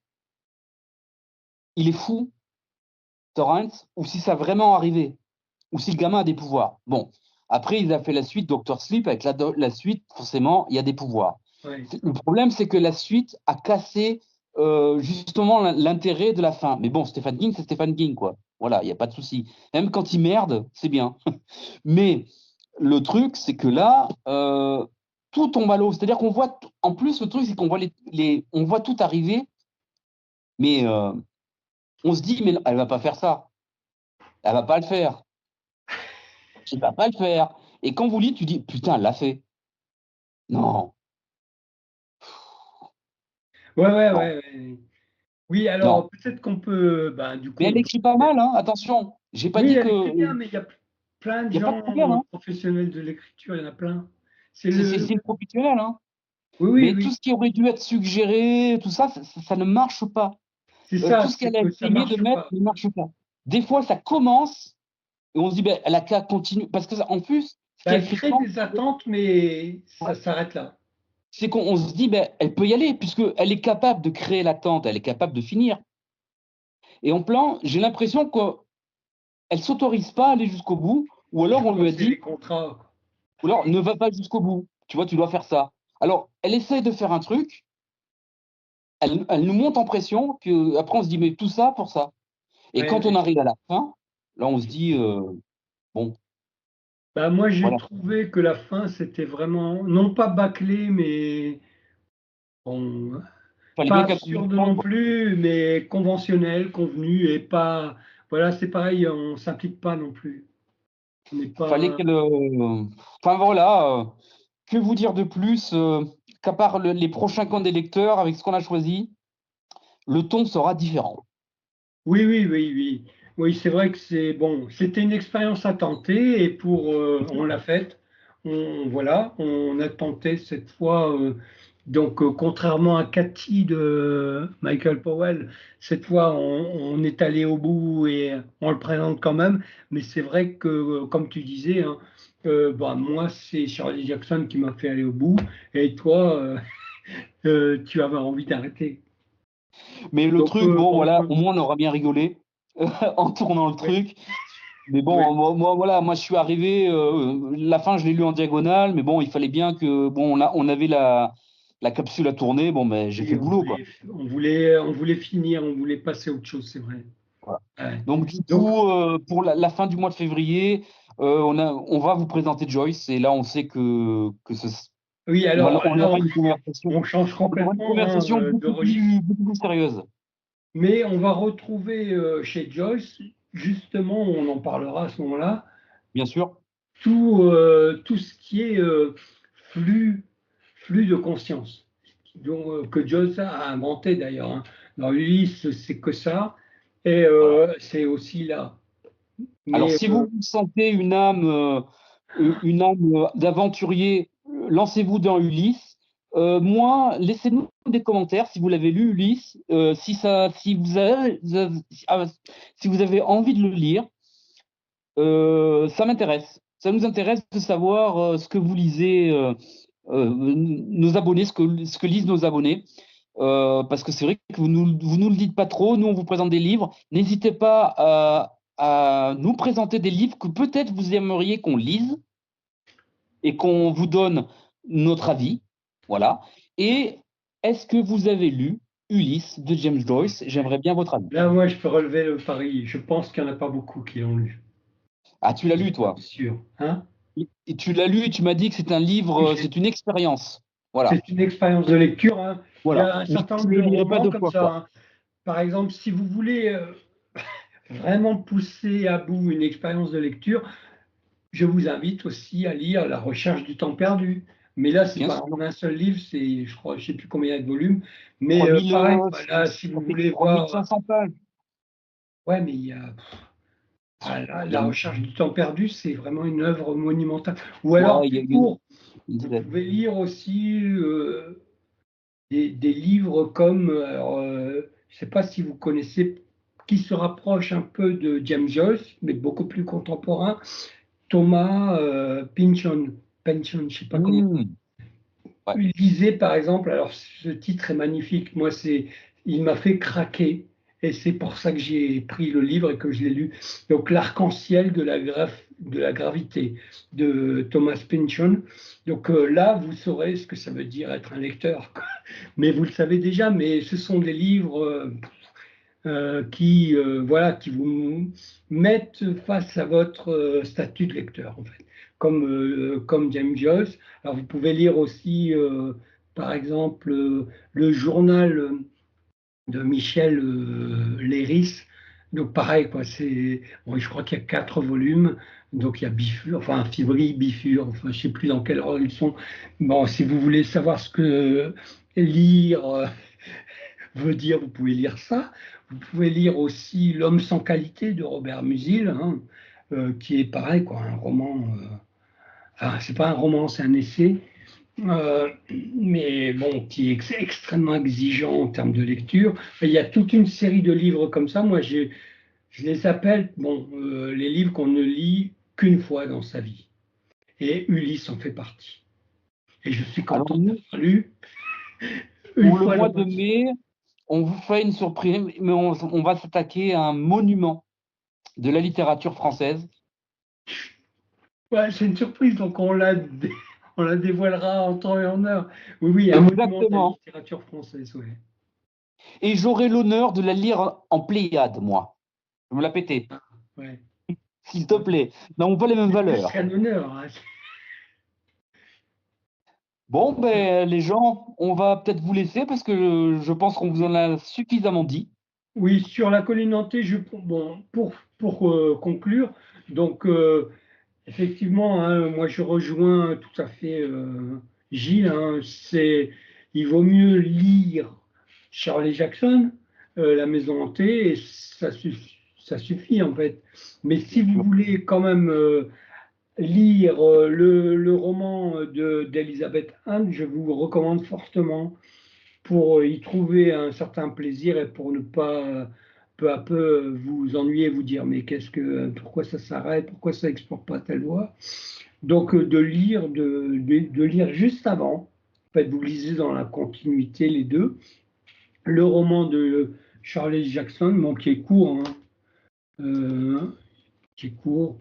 il est fou, Torrance, ou si ça a vraiment arrivé, ou si le gamin a des pouvoirs. Bon, après, il a fait la suite Doctor Sleep, avec la suite, forcément, il y a des pouvoirs. Ouais. Le problème, c'est que la suite a cassé justement l'intérêt de la fin. Mais bon, Stephen King, c'est Stephen King, quoi. Voilà, il n'y a pas de souci. Même quand il merde, c'est bien. Mais le truc, c'est que là, tout tombe à l'eau. C'est-à-dire qu'on voit, en plus, le truc, c'est qu'on voit on voit tout arriver, mais on se dit, mais elle va pas faire ça. Elle va pas le faire. Elle va pas le faire. Et quand vous lisez, tu dis, putain, elle l'a fait. Non, Ouais, ouais, non, ouais, ouais. Oui, non. alors peut-être qu'on peut, ben, du coup, Mais on elle peut écrit pas peut-être. mal, hein, attention. J'ai pas Oui, dit elle que écrit bien, il mais il y a plein de n'y a pas de gens problème, hein. professionnels de l'écriture, il y en a plein. C'est C'est le. une professionnelle, hein. Oui, oui, Mais tout oui. ce qui aurait dû être suggéré, tout ça, ça ne marche pas. C'est Tout ça, ce c'est qu'elle a que ça essayé de marche mettre pas. ne marche pas. Des fois, ça commence et on se dit, ben, elle a qu'à continuer. Parce que, en plus, ce qui Ben, est elle crée frustrant, des attentes, mais ouais, ça s'arrête là. c'est qu'on se dit, ben, elle peut y aller, puisqu'elle est capable de créer l'attente, elle est capable de finir. Et en plan, j'ai l'impression qu'elle ne s'autorise pas à aller jusqu'au bout, ou Je alors on crois lui que a c'est dit, les contrats, quoi. ou alors ne va pas jusqu'au bout. Tu vois, tu dois faire ça. Alors, elle essaie de faire un truc, elle nous monte en pression, puis après on se dit, mais tout ça pour ça. Et Ouais, quand on ouais. arrive à la fin, là, on se dit, bon, Ben, moi, j'ai voilà, trouvé que la fin, c'était vraiment, non pas bâclé, mais bon, fallait pas bien qu'elle trouve une absurde fin, non quoi. plus, mais conventionnel, convenu, et pas. Voilà, c'est pareil, on s'implique pas non plus. On n'est Fallait pas. qu'elle. Enfin voilà, que vous dire de plus qu'à part les prochains camps des lecteurs, avec ce qu'on a choisi, le ton sera différent. Oui, oui, oui, oui. Oui, c'est vrai que c'est bon. C'était une expérience à tenter et on l'a faite. Voilà, on a tenté cette fois. Donc, contrairement à Cathy de Michael Powell, cette fois, on est allé au bout et on le présente quand même. Mais c'est vrai que, comme tu disais, hein, bah, moi, c'est Shirley Jackson qui m'a fait aller au bout. Et toi, tu avais envie d'arrêter. Mais le Donc, truc, bon bon, voilà, au moins on aura bien rigolé en tournant le oui, truc. Mais bon, oui. voilà, moi je suis arrivé, la fin je l'ai lu en diagonale, mais bon, il fallait bien que, bon, on avait la capsule à tourner, bon, mais j'ai fait Oui, le boulot, quoi. on voulait finir, on voulait passer à autre chose, c'est vrai. Voilà. Ouais. Donc du Donc, coup, pour la fin du mois de février, on va vous présenter Joyce, et là on sait oui, on alors on là, aura une conversation, on change on aura une complètement, hein, conversation de registre, beaucoup plus sérieuse. mais on va retrouver chez Joyce, justement, on en parlera à ce moment-là, Bien sûr. tout ce qui est flux, flux de conscience, que Joyce a inventé d'ailleurs, hein. Dans Ulysse, c'est que ça, et Voilà. c'est aussi là. Alors, Mais si vous vous sentez une âme d'aventurier, lancez-vous dans Ulysse. Moi, laissez-nous des commentaires si vous l'avez lu, Ulysse, si vous avez envie de le lire. Ça m'intéresse. Ça nous intéresse de savoir ce que vous lisez, nos abonnés, ce que lisent nos abonnés. Parce que c'est vrai que vous nous le dites pas trop. Nous, on vous présente des livres. N'hésitez pas à nous présenter des livres que peut-être vous aimeriez qu'on lise et qu'on vous donne notre avis. Voilà. Et est-ce que vous avez lu Ulysse de James Joyce? J'aimerais bien votre avis. là, moi, je peux relever le pari. Je pense qu'il n'y en a pas beaucoup qui l'ont lu. Ah, tu l'as lu, C'est toi. sûr. Hein? Et tu l'as lu et tu m'as dit que c'est un Oui, livre, c'est une expérience. Voilà. c'est une expérience de lecture, hein. Il y Voilà. a un certain Je nombre ne de le lirai pas romans deux comme fois, ça, quoi. hein. Par exemple, si vous voulez vraiment pousser à bout une expérience de lecture, je vous invite aussi à lire La Recherche du temps perdu. Mais là, c'est Bien pas sûr. un seul livre, c'est, je crois, je sais plus combien il y a de volumes. Mais 3000, pareil, voilà, si ça vous fait voulez voir, 3500 pages. ouais, mais il y a Il y La a, Recherche du temps perdu, c'est vraiment une œuvre monumentale. Ou alors, ouais, plus court, une vous dizaine. pouvez lire aussi des livres comme, alors, je ne sais pas si vous connaissez, qui se rapproche un peu de James Joyce, mais beaucoup plus contemporain, Thomas Pynchon. Pynchon, je ne sais pas comment. Ouais. Lisez par exemple, alors ce titre est magnifique, moi il m'a fait craquer et c'est pour ça que j'ai pris le livre et que je l'ai lu. Donc l'arc-en-ciel de la gravité de Thomas Pynchon. Donc là, vous saurez ce que ça veut dire être un lecteur, quoi. Mais vous le savez déjà, mais ce sont des livres voilà, qui vous mettent face à votre statut de lecteur, en fait, comme James Joyce. Alors, vous pouvez lire aussi, par exemple, le journal de Michel Léris. Donc, pareil, quoi, bon, je crois qu'il y a 4 volumes. Donc il y a Bifur, enfin Fibri, Bifur, enfin je sais plus dans quelle ordre ils sont. Bon, si vous voulez savoir ce que lire veut dire, vous pouvez lire ça. Vous pouvez lire aussi L'homme sans qualité de Robert Musil, hein, qui est pareil, quoi, un roman. Enfin, c'est pas un roman, c'est un essai, euh, mais bon, qui est extrêmement exigeant en termes de lecture. Il y a toute une série de livres comme ça. Moi, je les appelle, bon, les livres qu'on ne lit qu'une fois dans sa vie. Et Ulysse en fait partie. Et je suis Alors content nous, d'avoir lu une pour le fois mois dans de ma vie. mai, on vous fait une surprise, mais on va s'attaquer à un monument de la littérature française. Ouais, c'est une surprise, donc on la dévoilera en temps et en heure. Oui, oui, un monument de la Exactement. littérature française, oui. Et j'aurai l'honneur de la lire en Pléiade, moi. Je me la péter, Ouais. s'il te plaît. Nous n'avons pas les mêmes C'est plus valeurs. qu'un honneur, hein. Bon, ben, les gens, on va peut-être vous laisser parce que je pense qu'on vous en a suffisamment dit. Oui, sur la colline hantée, bon, pour conclure, donc effectivement, hein, moi je rejoins tout à fait Gilles, hein, il vaut mieux lire Charlie Jackson, La Maison hantée, et ça suffit en fait. Mais si Bien vous sûr. voulez quand même lire le roman d'Elizabeth Anne, je vous recommande fortement pour y trouver un certain plaisir et pour ne pas peu à peu vous ennuyer, vous dire mais pourquoi ça s'arrête, pourquoi ça n'explore pas telle voie. Donc de lire juste avant, en fait vous lisez dans la continuité les deux, le roman de Charles Jackson, bon, qui est court, hein, euh, qui est court,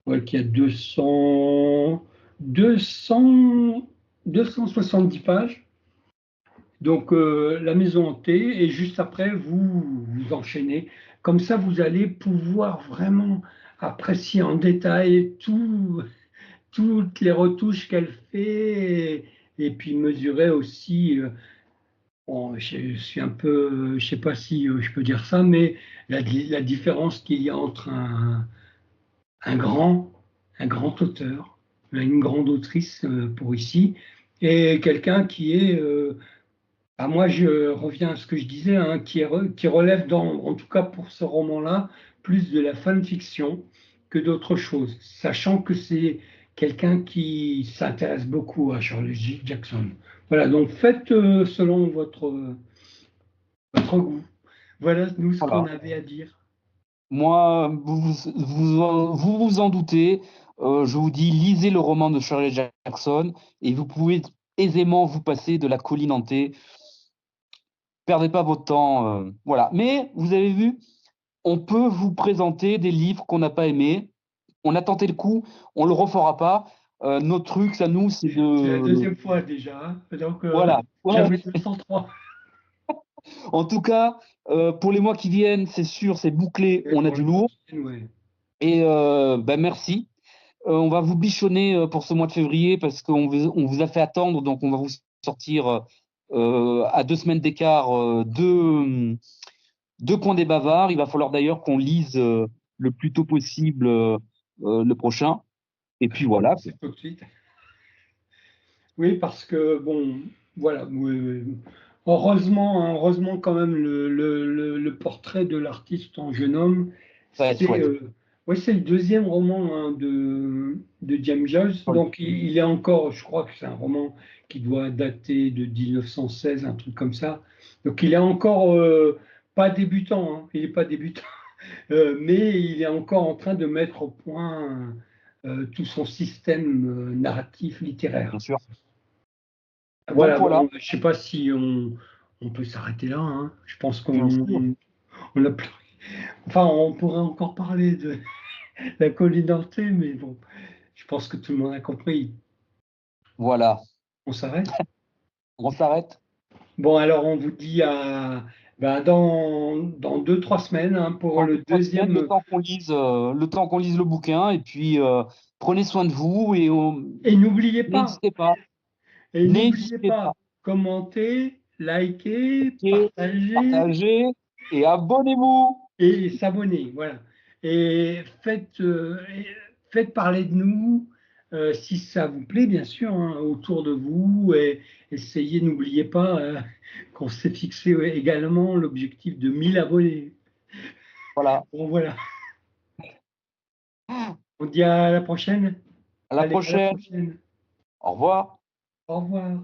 ouais, qui a 270 pages. Donc, la maison hantée, et juste après, vous enchaînez. Comme ça, vous allez pouvoir vraiment apprécier en détail toutes les retouches qu'elle fait, et puis mesurer aussi, bon, je suis un peu, je sais pas si je peux dire ça, mais la différence qu'il y a entre un grand, un grand auteur, une grande autrice pour ici, et quelqu'un qui est moi, je reviens à ce que je disais, hein, qui relève en tout cas pour ce roman-là, plus de la fanfiction que d'autre chose, sachant que c'est quelqu'un qui s'intéresse beaucoup à Charles J. Jackson. Voilà, donc faites selon votre goût. Voilà, nous, ce qu'on Voilà. avait à dire. Moi, vous en doutez, je vous dis, lisez le roman de Shirley Jackson et vous pouvez aisément vous passer de la colline hantée. Perdez pas votre temps, voilà. Mais vous avez vu, on peut vous présenter des livres qu'on n'a pas aimés. On a tenté le coup, on le refera pas. Notre truc, ça nous, c'est C'est la de, deuxième fois déjà, hein. Donc voilà. Ouais. j'avais 203. En tout cas, pour les mois qui viennent, c'est sûr, c'est bouclé, Et on a pour du le mois lourd. qui vient, ouais. Et ben merci. On va vous bichonner pour ce mois de février parce on vous a fait attendre, donc on va vous sortir à 2 semaines d'écart deux coins des bavards. Il va falloir d'ailleurs qu'on lise le plus tôt possible le prochain. Et puis voilà. C'est tout de suite. Oui, parce que, bon, voilà, oui, oui. Heureusement, hein, heureusement quand même, le portrait de l'artiste en jeune homme, Ça va être c'est chouette. ouais, c'est le deuxième roman hein, de James Joyce. Donc, il est encore, je crois que c'est un roman qui doit dater de 1916, un truc comme ça. Donc, il est encore pas débutant, hein, il n'est pas débutant, mais il est encore en train de mettre au point tout son système narratif littéraire. Bien sûr. Donc Voilà, voilà, bon, je sais pas si on peut s'arrêter là, hein. Je pense bien sûr. on a enfin, on pourrait encore parler de la colline dentée, mais bon, je pense que tout le monde a compris. Voilà. On s'arrête. On s'arrête. Bon, alors on vous dit dans 2, 3 semaines hein, pour Dans le 2, 3 semaines, deuxième. le temps qu'on lise le bouquin. Et puis prenez soin de vous et Et n'oubliez pas, n'hésitez pas. et n'oubliez N'hésitez pas. pas, commentez, likez, Likez, partagez partagez et abonnez-vous. et s'abonner. Voilà. et faites parler de nous, si ça vous plaît, bien sûr, hein, autour de vous. Et essayez, n'oubliez pas qu'on s'est fixé également l'objectif de 1000 abonnés. Voilà. Bon, voilà. On dit à la prochaine. À la Allez, à la prochaine. prochaine. Au revoir. Au revoir.